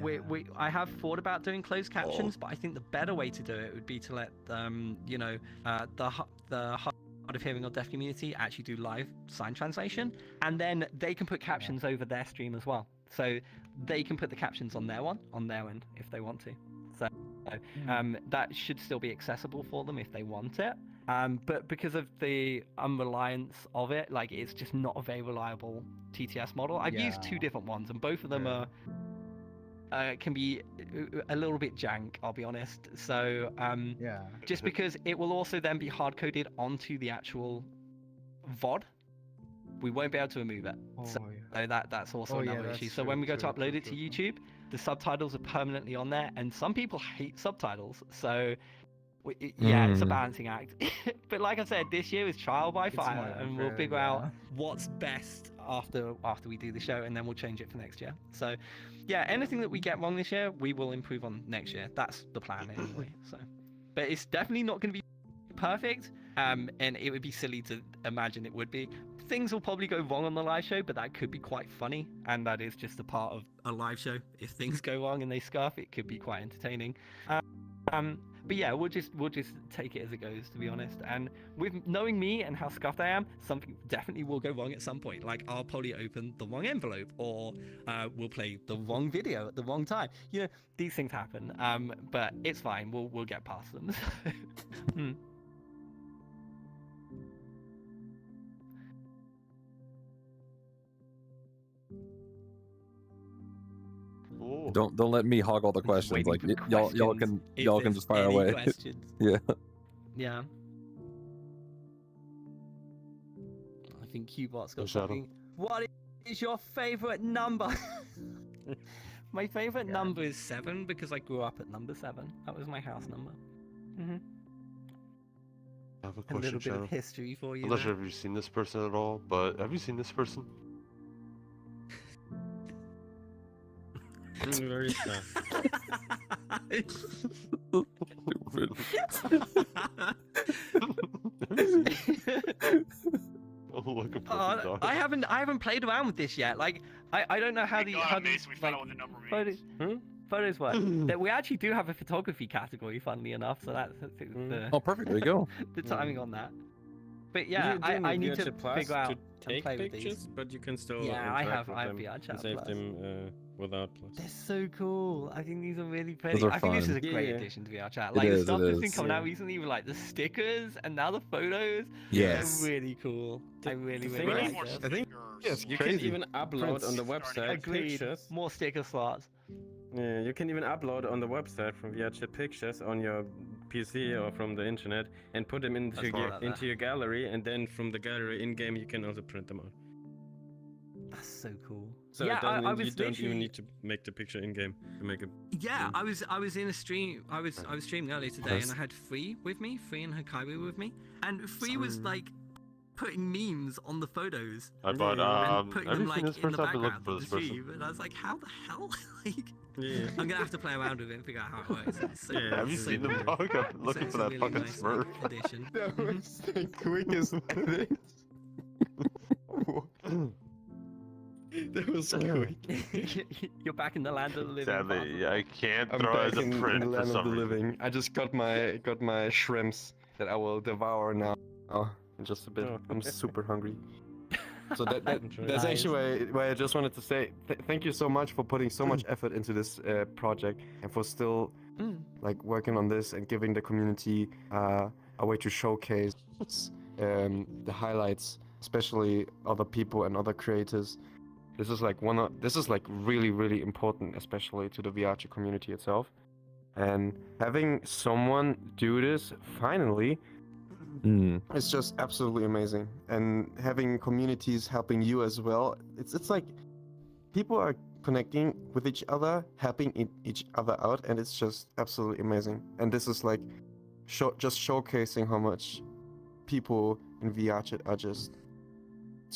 I have thought about doing closed captions, but I think the better way to do it would be to let the hard of hearing or deaf community actually do live sign translation, and then they can put captions over their stream as well, so they can put the captions on their end if they want to. So that should still be accessible for them if they want it, but because of the unreliance of it, like, it's just not a very reliable TTS model. I've used 2 different ones, and both of them are can be a little bit jank, I'll be honest. So just because it will also then be hard coded onto the actual VOD, we won't be able to remove it. So that's also another issue. So when we go to upload it to YouTube, the subtitles are permanently on there, and some people hate subtitles. So it's a balancing act. But like I said, this year is trial by fire, and we'll figure out what's best after we do the show, and then we'll change it for next year. So anything that we get wrong this year, we will improve on next year. That's the plan anyway. So, but it's definitely not going to be perfect, and it would be silly to imagine it would be. Things will probably go wrong on the live show, but that could be quite funny, and that is just a part of a live show. If things go wrong and they scuff, it could be quite entertaining. But yeah, we'll just take it as it goes, to be honest. And with knowing me and how scuffed I am, something definitely will go wrong at some point. Like, I'll probably open the wrong envelope, or we'll play the wrong video at the wrong time. You know, these things happen. But it's fine. We'll get past them. Don't let me hog all the questions. Like, y'all can just fire away. Yeah. I think Qbot's got something. What is your favorite number? My favorite number is 7 because I grew up at number 7. That was my house number. I have a question, little bit of history for you. I'm not sure if you've seen this person at all, but have you seen this person? Very fast. I haven't played around with this yet. Like, I don't know how these photos work. That we actually do have a photography category, funnily enough. So that's the perfect. There you go. The timing on that. But yeah, I need to figure out to take pictures, but you can still I have VRChat and save them without plus. They're so cool. I think these are really pretty. I think this is a great addition to VRChat. Like, the stuff that's been coming out recently with like the stickers and now the photos. Yes. They're really cool. I really like this. I think you can even upload on the website pictures. More sticker slots. Yeah, you can even upload on the website from VRChat pictures on your PC or from the internet and put them into your gallery, and then from the gallery in game you can also print them out. That's so cool. So yeah, you don't even need to make the picture in game to make it. Yeah, I was in a stream. I was streaming earlier today, and I had Free with me, Free and Hakaibu with me, and Free was like putting memes on the photos. And putting them like this in the person? I've been background looking of for the this stream, person. and I was like, how the hell? Like, yeah. I'm gonna have to play around with it and figure out how it works. It's so, Have you seen them, dog? I'm looking for that really fucking nice, Smurf. like, addition. That was the quickest edit. That was so quick. You're back in the land of the living. Sadly, I can't I'm throw back as a in print the for land of some the reason. living. I just got my shrimps that I will devour now. In just a bit. I'm super hungry. So that's actually why I just wanted to say thank you so much for putting so much effort into this project, and for still like working on this and giving the community a way to showcase the highlights, especially other people and other creators. This is like really important, especially to the VRChat community itself. And having someone do this finally, it's just absolutely amazing. And having communities helping you as well, it's like people are connecting with each other, helping each other out, and it's just absolutely amazing. And this is like just showcasing how much people in VRChat are just.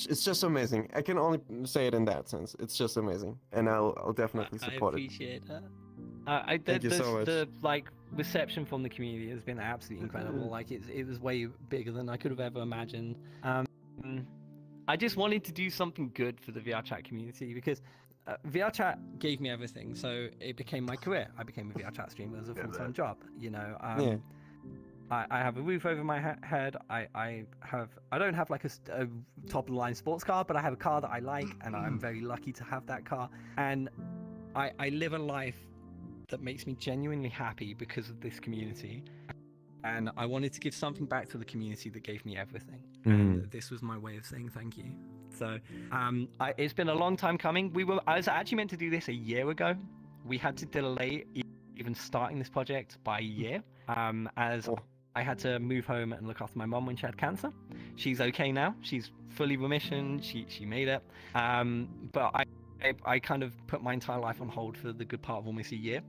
It's just amazing. I can only say it in that sense. It's just amazing, and I'll definitely support it. I appreciate that. Thank you so much. The like reception from the community has been absolutely incredible. Like it was way bigger than I could have ever imagined. I just wanted to do something good for the VRChat community because VRChat gave me everything, so it became my career. I became a VRChat streamer as a full-time job. You know, I have a roof over my head. I don't have like a top-of-the-line sports car, but I have a car that I like, and I'm very lucky to have that car. And I live a life that makes me genuinely happy because of this community. And I wanted to give something back to the community that gave me everything. And this was my way of saying thank you. So it's been a long time coming. I was actually meant to do this a year ago. We had to delay even starting this project by a year, as I had to move home and look after my mom when she had cancer. She's okay now. She's fully remission. She made it. But I kind of put my entire life on hold for the good part of almost a year.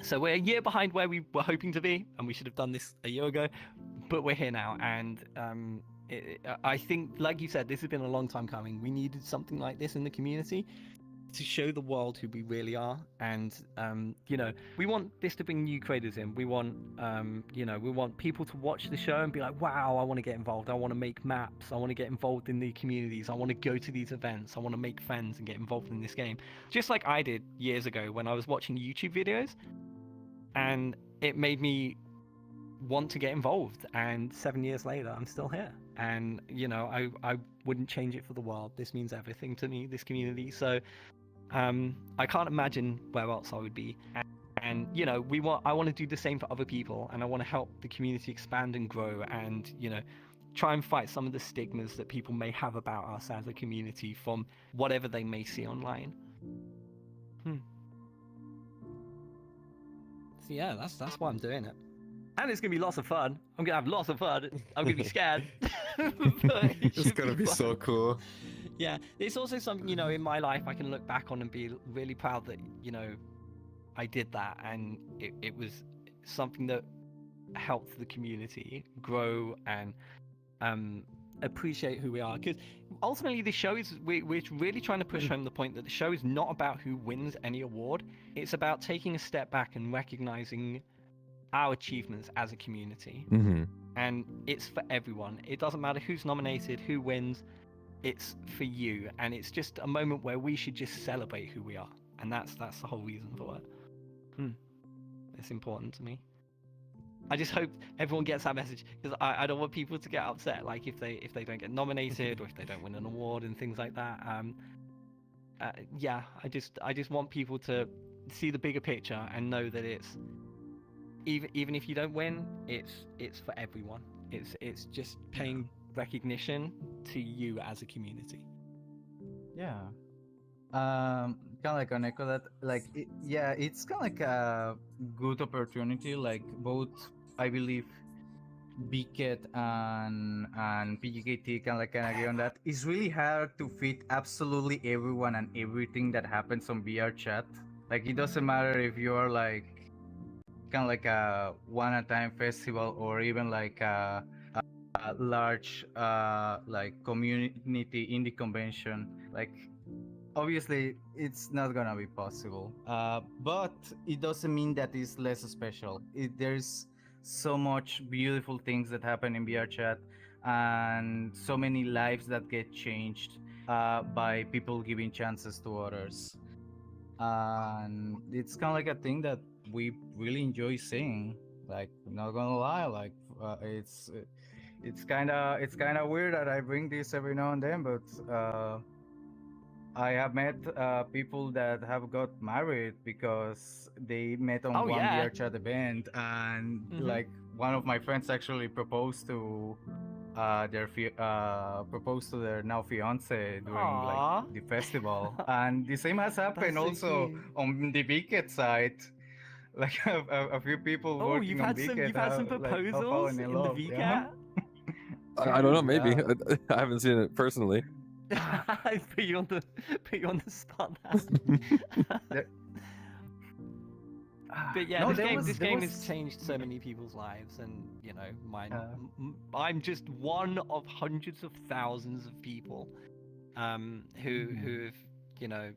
So we're a year behind where we were hoping to be, and we should have done this a year ago, but we're here now. And I think, like you said, this has been a long time coming. We needed something like this in the community to show the world who we really are. And you know, we want this to bring new creators in. We want you know, we want people to watch the show and be like, wow, I want to get involved. I want to make maps. I want to get involved in the communities. I want to go to these events. I want to make friends and get involved in this game, just like I did years ago when I was watching YouTube videos, and it made me want to get involved. And 7 years later, I'm still here. And you know, I wouldn't change it for the world. This means everything to me, this community. So I can't imagine where else I would be. And you know, I want to do the same for other people, and I want to help the community expand and grow, and you know, try and fight some of the stigmas that people may have about us as a community from whatever they may see online. So yeah, that's why I'm doing it. And it's gonna be lots of fun. I'm gonna have lots of fun. I'm gonna be scared. But It's gonna be so cool. Yeah, it's also something, you know, in my life I can look back on and be really proud that, you know, I did that, and it was something that helped the community grow and appreciate who we are. Because ultimately the show is, we're really trying to push home the point that the show is not about who wins any award. It's about taking a step back and recognizing our achievements as a community. And it's for everyone. It doesn't matter who's nominated, who wins. It's for you, and it's just a moment where we should just celebrate who we are, and that's the whole reason for it. It's important to me. I just hope everyone gets that message, because I don't want people to get upset, like if they don't get nominated or if they don't win an award and things like that. Yeah, I just want people to see the bigger picture and know that it's even if you don't win, it's for everyone. It's just paying recognition to you as a community. Yeah. Kind of like on echo that, like, it's kind of like a good opportunity. Like both, I believe, VketChat and PGKT kind of agree on that. It's really hard to fit absolutely everyone and everything that happens on VRChat. Like it doesn't matter if you're like kind of like a one-time festival or even like a large like community indie convention. Like obviously it's not gonna be possible, but it doesn't mean that it's less special. There's so much beautiful things that happen in VRChat, and so many lives that get changed by people giving chances to others, and it's kind of like a thing that we really enjoy seeing. Like, not gonna lie, like it's kind of weird that I bring this every now and then, but I have met people that have got married because they met on one VRChat event, and like one of my friends actually proposed to their now fiance during like the festival, and the same has happened also on the VKet side. Like a few people working on VKet. You've had some proposals in the VKet? I don't know, maybe. I haven't seen it personally. I put you on the spot now. But yeah, this game has changed so many people's lives, and you know, mine. I'm just one of hundreds of thousands of people who've, you know,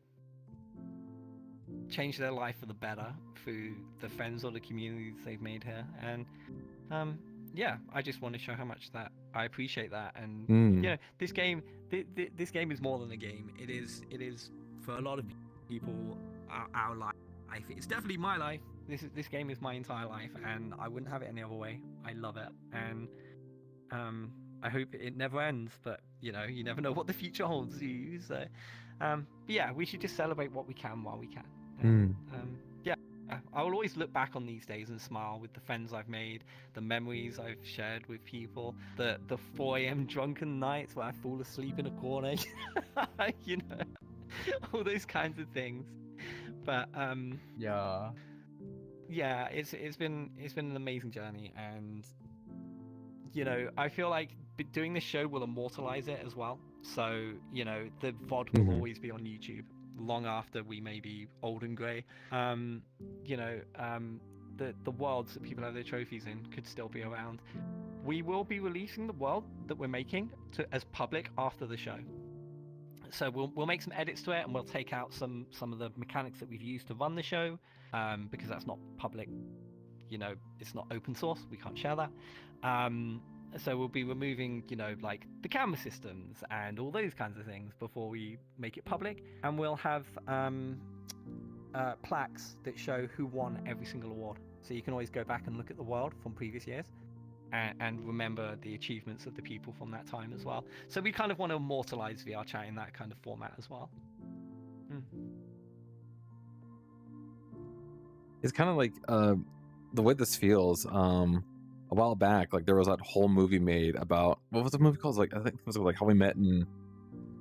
changed their life for the better through the friends or the communities they've made here. And yeah, I just want to show how much that I appreciate that, and Mm. you know, this game is more than a game. It is for a lot of people our life. It's definitely my life. This game is my entire life, and I wouldn't have it any other way. I love it, and I hope it never ends. But you know, you never know what the future holds you. So, but yeah, we should just celebrate what we can while we can. And, yeah, I will always look back on these days and smile with the friends I've made, the memories I've shared with people, the 4 a.m. drunken nights where I fall asleep in a corner, you know, all those kinds of things. But Yeah. yeah, it's been an amazing journey, and you know, I feel like doing this show will immortalize it as well. So you know, the VOD will always be on YouTube long after we may be old and grey. You know, the worlds that people have their trophies in could still be around. We will be releasing the world that we're making as public after the show. So we'll make some edits to it, and we'll take out some of the mechanics that we've used to run the show, because that's not public. You know, it's not open source. We can't share that. So we'll be removing, you know, like the camera systems and all those kinds of things before we make it public, and we'll have plaques that show who won every single award. So you can always go back and look at the world from previous years and remember the achievements of the people from that time as well. So we kind of want to immortalize VRChat in that kind of format as well. It's kind of like the way this feels. A while back, like there was that whole movie made about, what was the movie called? Like I think it was like How We Met in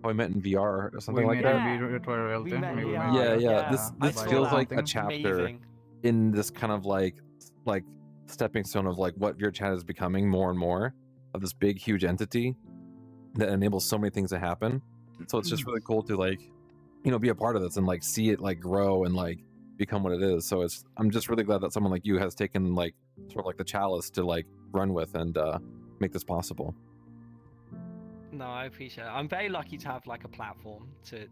VR or something like that. Yeah. This feels like a chapter in this kind of like stepping stone of like what VRChat is becoming more and more of this big huge entity that enables so many things to happen. So it's just really cool to like, you know, be a part of this and like see it like grow and like become what it is. So I'm just really glad that someone like you has taken like sort of like the chalice to like run with and make this possible. No, I appreciate it. I'm very lucky to have like a platform to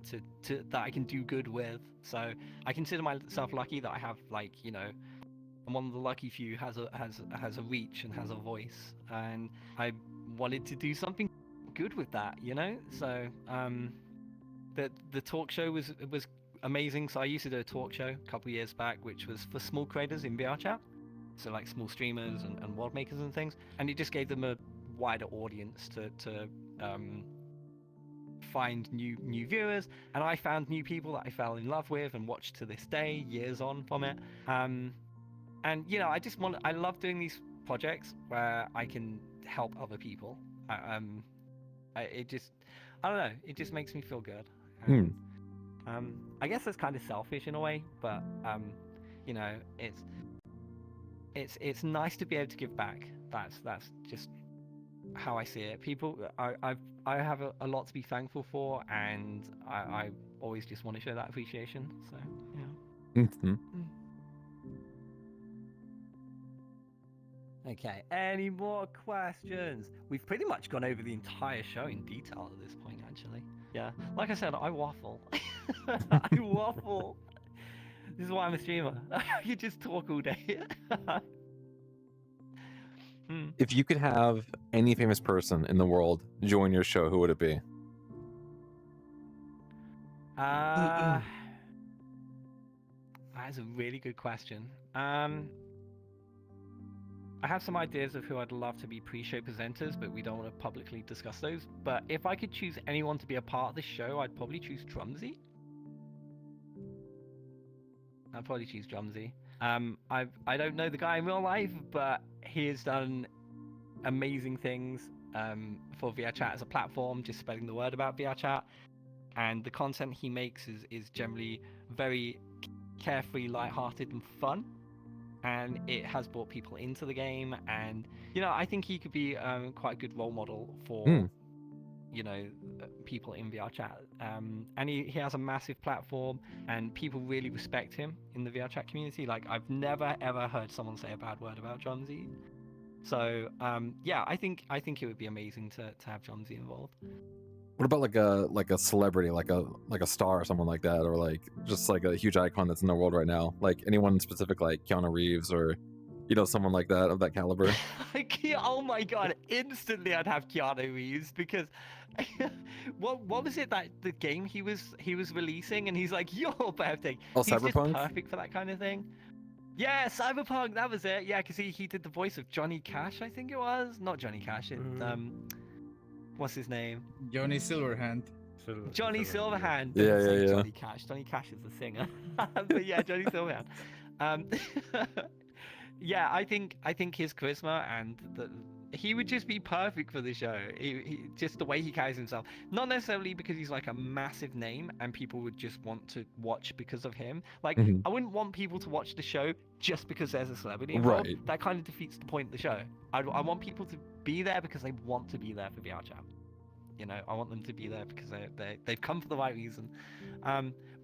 that I can do good with. So I consider myself lucky that I have, like, you know, I'm one of the lucky few has a reach and has a voice, and I wanted to do something good with that, you know. So the talk show was amazing. So I used to do a talk show a couple of years back, which was for small creators in VRChat, so like small streamers and world makers and things, and it just gave them a wider audience to find new viewers, and I found new people that I fell in love with and watched to this day, years on from it. And you know, I love doing these projects where I can help other people. I don't know, it just makes me feel good. I guess that's kind of selfish in a way, but you know, it's nice to be able to give back. That's just how I see it. People, I have a lot to be thankful for, and I always just want to show that appreciation. So yeah. Okay, any more questions? We've pretty much gone over the entire show in detail at this point, actually. Yeah, like I said, I waffle. I waffle. This is why I'm a streamer. You just talk all day. If you could have any famous person in the world join your show, who would it be? That is a really good question. I have some ideas of who I'd love to be pre-show presenters, but we don't want to publicly discuss those. But if I could choose anyone to be a part of the show, I'd probably choose Drumsy. I don't know the guy in real life, but he has done amazing things for VRChat as a platform, just spreading the word about VRChat. And the content he makes is generally very carefree, lighthearted, and fun. And it has brought people into the game, and you know, I think he could be quite a good role model for you know, people in VRChat. And he has a massive platform, and people really respect him in the VRChat community. Like, I've never ever heard someone say a bad word about Drumsy. So yeah, I think it would be amazing to have Drumsy involved. What about like a celebrity, like a star or someone like that, or like just like a huge icon that's in the world right now? Like anyone specific, like Keanu Reeves or You know, someone like that of that caliber. Oh my god! Instantly, I'd have Keanu Reeves because what was it that the game he was releasing and he's like your birthday. Oh, He's just Cyberpunk? perfect for that kind of thing. Yeah, Cyberpunk. That was it. Yeah, because he did the voice of Johnny Cash. I think it was not Johnny Cash. It, what's his name? Johnny Silverhand. Johnny Silverhand. Yeah, Don't say yeah. Johnny Cash. Johnny Cash is the singer. But yeah, Johnny Silverhand. Yeah, I think his charisma and he would just be perfect for the show. He just the way he carries himself. Not necessarily because he's like a massive name and people would just want to watch because of him. Like I wouldn't want people to watch the show just because there's a celebrity involved. Right. That kind of defeats the point of the show. I want people to be there because they want to be there for VRChat. You know, I want them to be there because they've come for the right reason.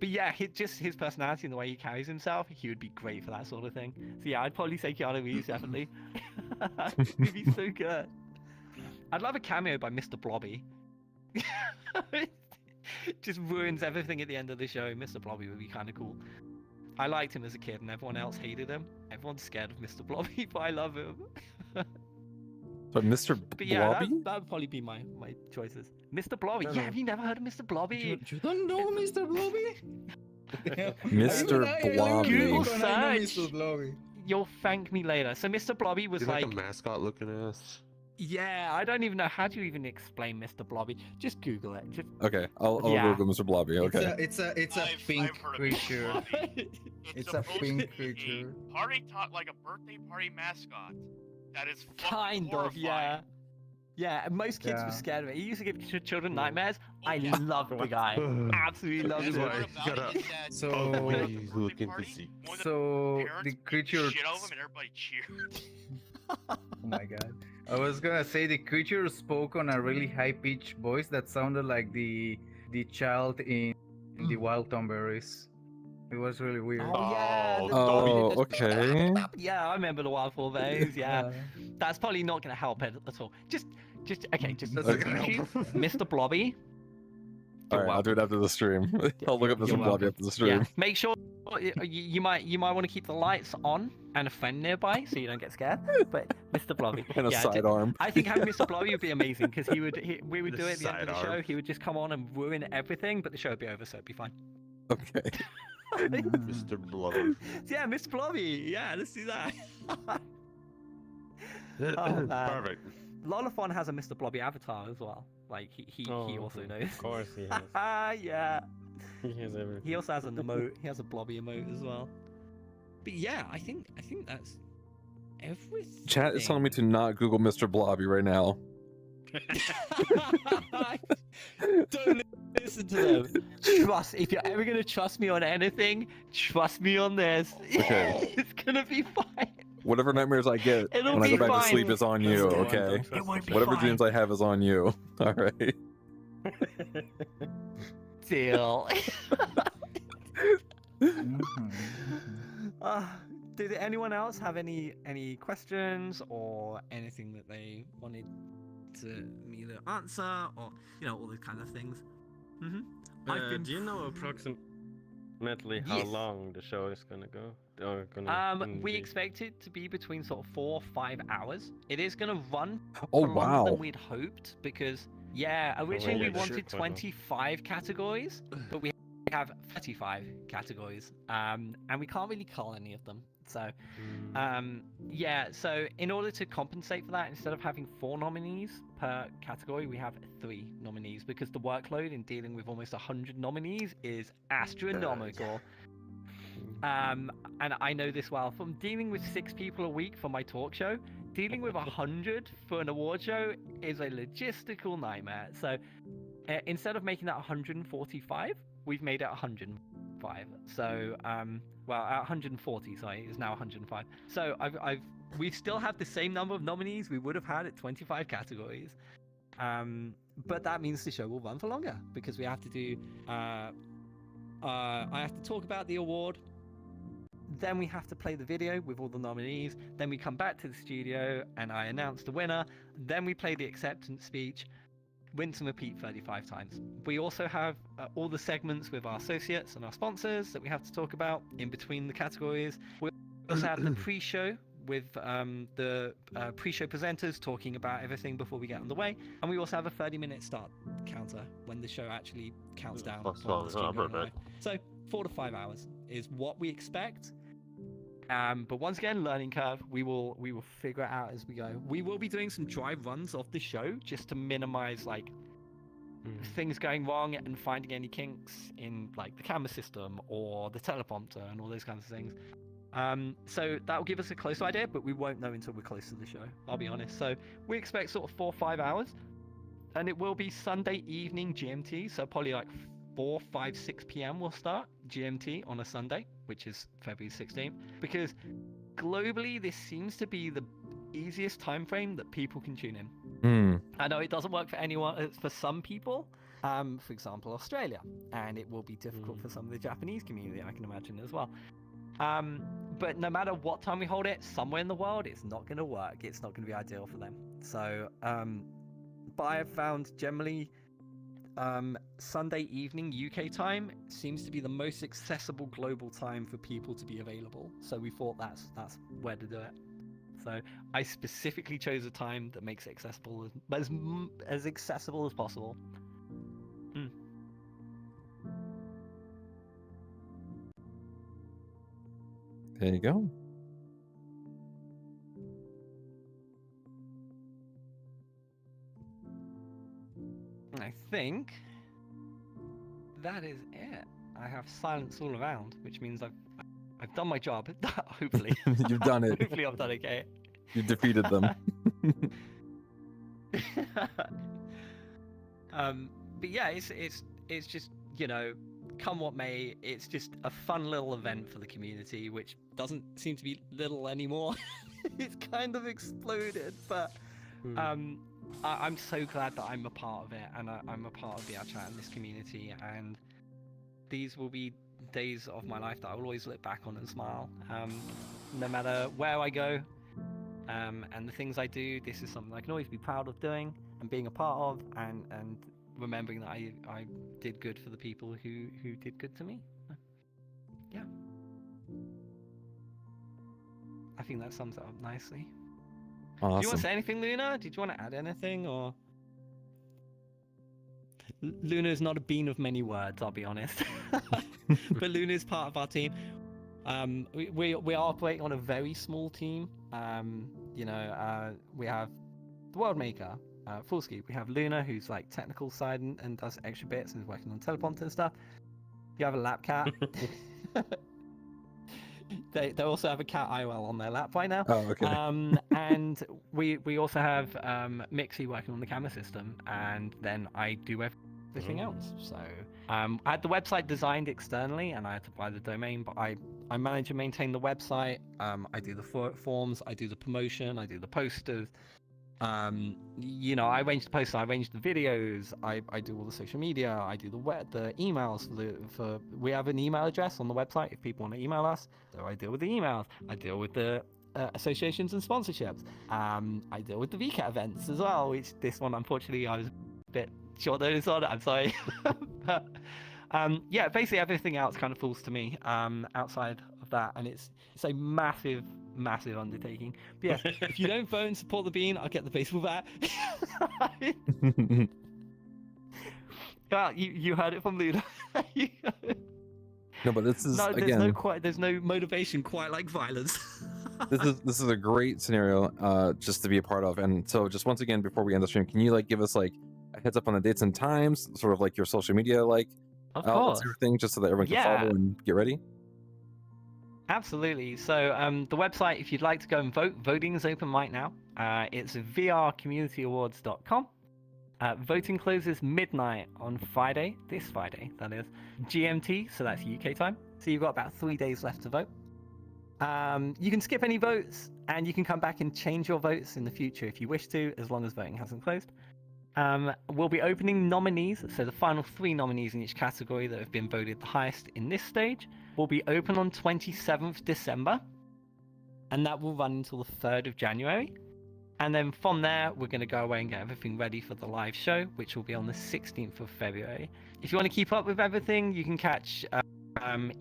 But yeah, just his personality and the way he carries himself, he would be great for that sort of thing. So yeah, I'd probably say Keanu Reeves, definitely. He'd be so good. I'd love a cameo by Mr. Blobby. Just ruins everything at the end of the show. Mr. Blobby would be kind of cool. I liked him as a kid and everyone else hated him. Everyone's scared of Mr. Blobby, but I love him. So Mr. But yeah, Blobby? that would probably be my choices. Mr. Blobby. Yeah, have you never heard of Mr. Blobby? You don't know Mr. Blobby? Mr. Blobby. Google I know search. Mr. Blobby. You'll thank me later. So Mr. Blobby was He's like a mascot looking ass. Yeah, I don't even know how do you even explain Mr. Blobby. Just Google it. Just Okay, I'll Yeah. Google Mr. Blobby. Okay. It's a pink I've heard of creature. Blobby. It's a supposed pink to be creature. a party like a birthday party mascot. That is fucking kind of, horrifying. yeah. Yeah, and most kids Yeah. were scared of it. He used to give children nightmares. I loved the guy. Absolutely loved Best him. part about it is that So- birthday looking party, to see. one of So parents the beat creature. shit out of him and everybody cheered. Oh my god. I was gonna say the creature spoke on a really high pitched voice that sounded like the child in the Wild Thornberries. It was really weird. Oh, yeah. Oh, okay. Yeah, I remember the Wild Thornberries. Yeah, that's probably not going to help it at all. Just okay. Just Mr. Blobby. All right, I'll do it after the stream. I'll look up Mr. You're Blobby welcome. after the stream. Yeah, make sure you might want to keep the lights on and a friend nearby so you don't get scared. But Mr. Blobby And a sidearm. I think having Mr. Blobby would be amazing because we would do it at the end of the show. Sidearm. He would just come on and ruin everything, but the show would be over, so it'd be fine. Okay. Mr. Blobby. Yeah, Mr. Blobby. Yeah, let's do that. Oh, man. Perfect. Lolafon has a Mr. Blobby avatar as well. Like he also knows. Of course he has. Yeah. He has everything. He also has an emote. He has a Blobby emote as well. But yeah, I think that's everything. Chat is telling me to not Google Mr. Blobby right now. Don't listen to them. Trust. If you're ever gonna trust me on anything, trust me on this. Okay. It's gonna be fine. Whatever nightmares I get It'll when I be go back to fine. sleep is on you, okay? It won't be Whatever fine. dreams I have is on you. All right. Deal. Mhm. Did anyone else have any questions or anything that they wanted to me to answer, or all those kind of things? Do you know approximately how Yes. long the show is gonna go? Or gonna We be? expect it to be between sort of 4 or 5 hours. It is gonna run Oh, for longer wow. than we'd hoped because originally we yeah, wanted sure, why not? 25 categories, but we have 35 categories, and we can't really call any of them. So, so in order to compensate for that, instead of having 4 nominees per category, we have 3 nominees because the workload in dealing with almost 100 nominees is astronomical. And I know this well from dealing with 6 people a week for my talk show. Dealing with 100 for an award show is a logistical nightmare. So instead of making that 145, we've made it 105. So at 140, sorry, it's now 105. So we still have the same number of nominees we would have had at 25 categories. But that means the show will run for longer because we have to do. I have to talk about the award. Then we have to play the video with all the nominees. Then we come back to the studio and I announce the winner. Then we play the acceptance speech. Rinse and repeat 35 times. We also have all the segments with our associates and our sponsors that we have to talk about in between the categories. We also have the pre-show with the pre-show presenters talking about everything before we get on the way, and we also have a 30-minute start counter when the show actually counts down. for the stream going live. So 4 to 5 hours is what we expect. But once again, learning curve. We will figure it out as we go. We will be doing some dry runs of the show just to minimize like things going wrong and finding any kinks in like the camera system or the teleprompter and all those kinds of things. So that will give us a close idea, but we won't know until we're close to the show, I'll be honest. So we expect sort of 4 or 5 hours, and it will be Sunday evening GMT, so probably like 4, 5, 6 p.m. we'll start GMT on a Sunday, which is February 16th, because globally this seems to be the easiest time frame that people can tune in. I know it doesn't work for anyone, for some people, for example Australia, and it will be difficult for some of the Japanese community, I can imagine as well. But no matter what time we hold it, somewhere in the world it's not going to work, it's not going to be ideal for them. So but I have found generally Sunday evening UK time seems to be the most accessible global time for people to be available, so we thought that's where to do it. So I specifically chose a time that makes it accessible as accessible as possible. There you go. I think that is it. I have silence all around, which means I've done my job. Hopefully. You've done it. Hopefully I've done okay. You defeated them. But yeah, it's just, you know, come what may, it's just a fun little event for the community, which doesn't seem to be little anymore. It's kind of exploded, but I'm so glad that I'm a part of it, and I'm a part of VRChat and this community, and these will be days of my life that I will always look back on and smile. No matter where I go, and the things I do, this is something I can always be proud of doing and being a part of, and remembering that I did good for the people who did good to me. Yeah. I think that sums it up nicely. Awesome. Do you want to say anything, Luna? Did you want to add anything, or? Luna is not a bean of many words, I'll be honest. But Luna is part of our team. We are operating on a very small team. You know, we have the World Maker, Fullski. We have Luna, who's like technical side and does extra bits and is working on teleprompter and stuff. You have a lap cat. They also have a cat IOL on their lap right now. Oh, okay. And we also have Mixie working on the camera system, and then I do everything else. So I had the website designed externally, and I had to buy the domain, but I manage and maintain the website. I do the forms, I do the promotion, I do the posters. You know, I arrange the posters, I arrange the videos, I do all the social media, I do the emails for we have an email address on the website if people want to email us. So I deal with the emails, I deal with the associations and sponsorships. I deal with the VketChat events as well, which this one unfortunately I was a bit short notice on. I'm sorry. But yeah, basically everything else kind of falls to me outside of that, and it's a massive undertaking. But yes, if you don't vote and support the bean, I'll get the baseball bat. Well, you heard it from Luna. No, but this is there's again. There's no motivation quite like violence. This is a great scenario just to be a part of. And so just once again, before we end the stream, can you like give us like a heads up on the dates and times, sort of like your social media like outlets, everything, just so that everyone can follow and get ready? Absolutely. So the website, if you'd like to go and vote, voting is open right now. It's vrcommunityawards.com. Voting closes midnight on Friday, this Friday, that is, GMT, so that's UK time. So you've got about 3 days left to vote. You can skip any votes, and you can come back and change your votes in the future if you wish to, as long as voting hasn't closed. We'll be opening nominees, so the final 3 nominees in each category that have been voted the highest in this stage will be open on 27th December, and that will run until the 3rd of January. And then from there, we're going to go away and get everything ready for the live show, which will be on the 16th of February. If you want to keep up with everything, you can catch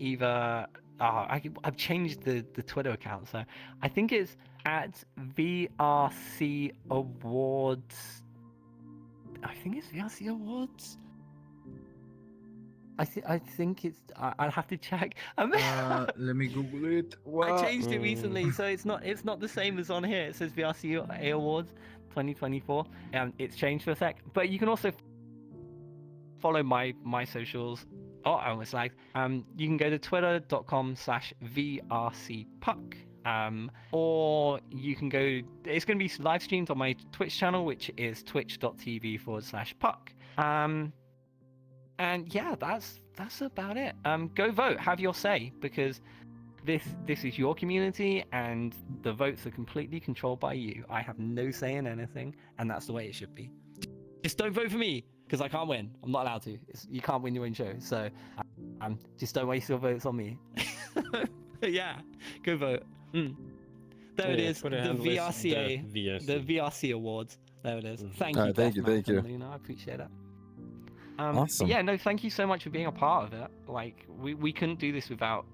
either I've changed the Twitter account, so I think it's at VRC Awards. I think it's VRC Awards. I think it's. I'll have to check. Let me Google it. I changed it recently, so it's not the same as on here. It says VRC Awards 2024. It's changed for a sec, but you can also follow my socials. Oh, I almost lagged. You can go to twitter.com/VRCpuck. Or you can go. It's going to be live streamed on my Twitch channel, which is twitch.tv/puck. And yeah, that's about it. Go vote, have your say, because this is your community, and the votes are completely controlled by you. I have no say in anything, and that's the way it should be. Just don't vote for me, because I can't win. I'm not allowed to. You can't win your own show, so just don't waste your votes on me. Yeah, go vote. There it is, the VRCA, the VRC Awards. There it is. Thank you. Thank you. I appreciate it. Awesome. Yeah, no, thank you so much for being a part of it. Like, we couldn't do this without,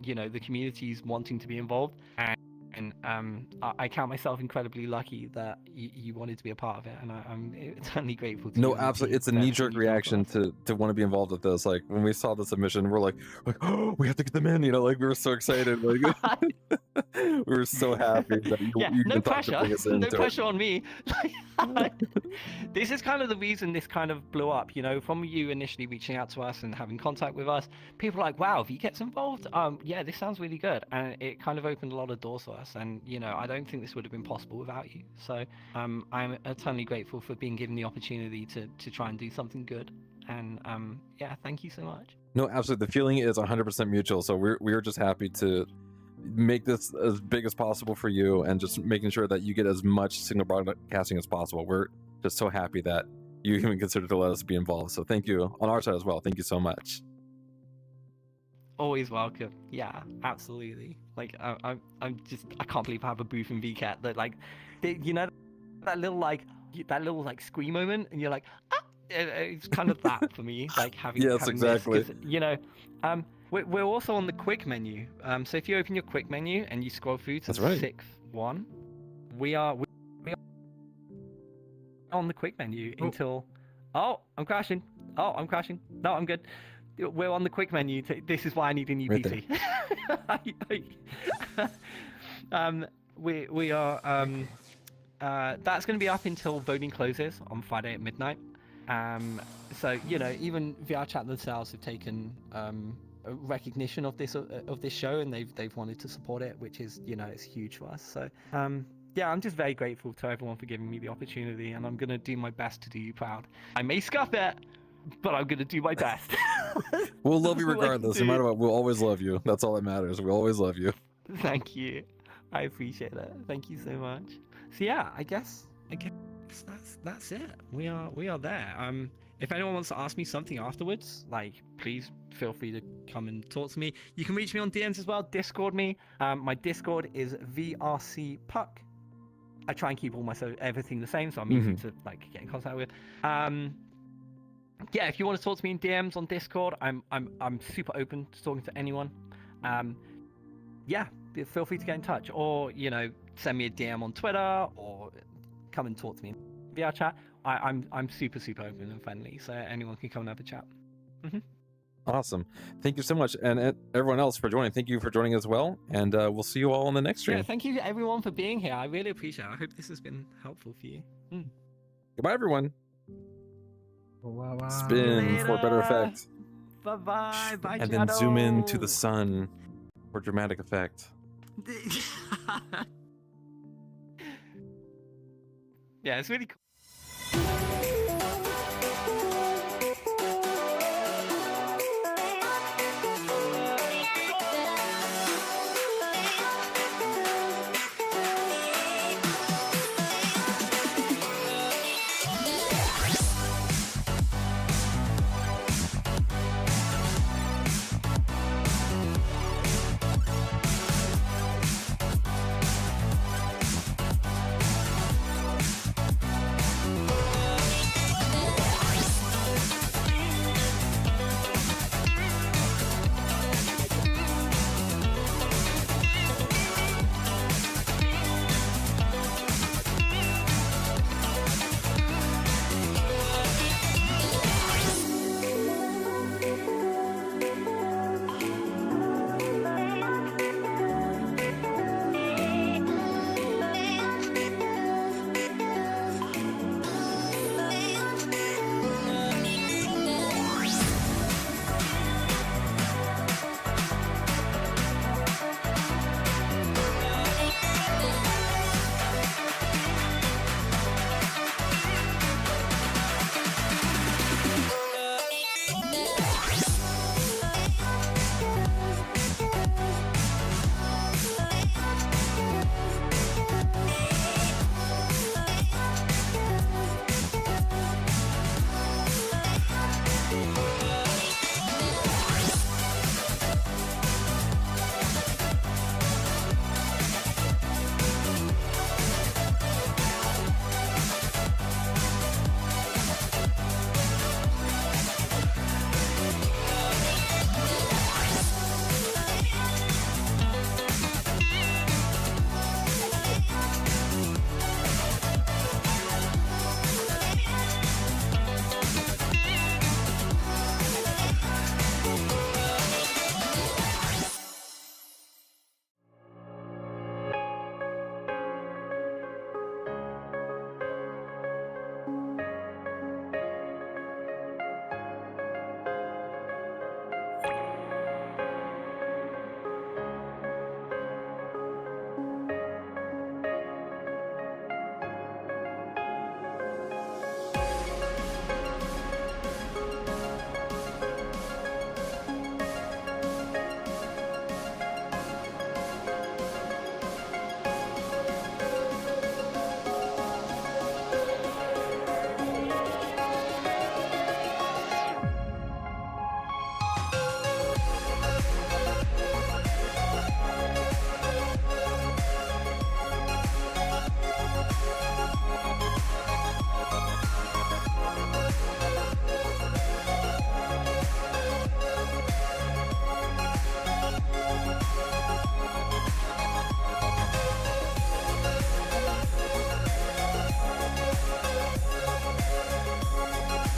the communities wanting to be involved, and I count myself incredibly lucky that you wanted to be a part of it, and I'm eternally grateful to you. No, absolutely. It's a knee-jerk reaction to want to be involved with this. Like, when we saw the submission, we're like, oh, we have to get them in. We were so excited. Like, we were so happy that you no thought to pressure, bring us into no pressure on me. This is kind of the reason this kind of blew up. From you initially reaching out to us and having contact with us, people are like, wow, Vket's involved. Yeah, this sounds really good, and it kind of opened a lot of doors for us. And I don't think this would have been possible without you. So I'm eternally grateful for being given the opportunity to try and do something good. And yeah, thank you so much. No, absolutely. The feeling is 100% mutual. So we're just happy to make this as big as possible for you, and just making sure that you get as much signal broadcasting as possible. We're just so happy that you even considered to let us be involved. So thank you on our side as well. Thank you so much. Always welcome. Yeah, absolutely. Like I can't believe I have a booth in VKet that that little scream moment, and you're like, ah! It's kind of that for me, like having. Yes, having exactly. This, we're also on the quick menu. So if you open your quick menu and you scroll through to the sixth one, we are on the quick menu until. Oh, I'm crashing. No, I'm good. We're on the quick menu. This is why I need a new PC. We are. That's going to be up until voting closes on Friday at midnight. So even VRChat themselves have taken recognition of this show, and they've wanted to support it, which is it's huge for us. So yeah, I'm just very grateful to everyone for giving me the opportunity, and I'm going to do my best to do you proud. I may scuff it, but I'm going to do my best. We'll love you regardless. No matter what, we'll always love you. That's all that matters. We'll always love you. Thank you. I appreciate it. Thank you so much. So yeah, I guess that's it. We are there. If anyone wants to ask me something afterwards, please feel free to come and talk to me. You can reach me on DMs as well. Discord me. My Discord is VRCpuck. I try and keep everything the same, so I'm easy to get in contact with. Yeah, if you want to talk to me in DMs on Discord, I'm super open to talking to anyone. Yeah, feel free to get in touch, or send me a DM on Twitter, or come and talk to me in VRChat. I'm super open and friendly, so anyone can come and have a chat. Awesome. Thank you so much, and everyone else for joining. Thank you for joining as well, and we'll see you all on the next stream. Yeah, thank you everyone for being here. I really appreciate it. I hope this has been helpful for you. Goodbye, everyone. Wow. Spin for better effect. Bye. Bye. And then zoom in to the sun for dramatic effect. Yeah, it's really cool.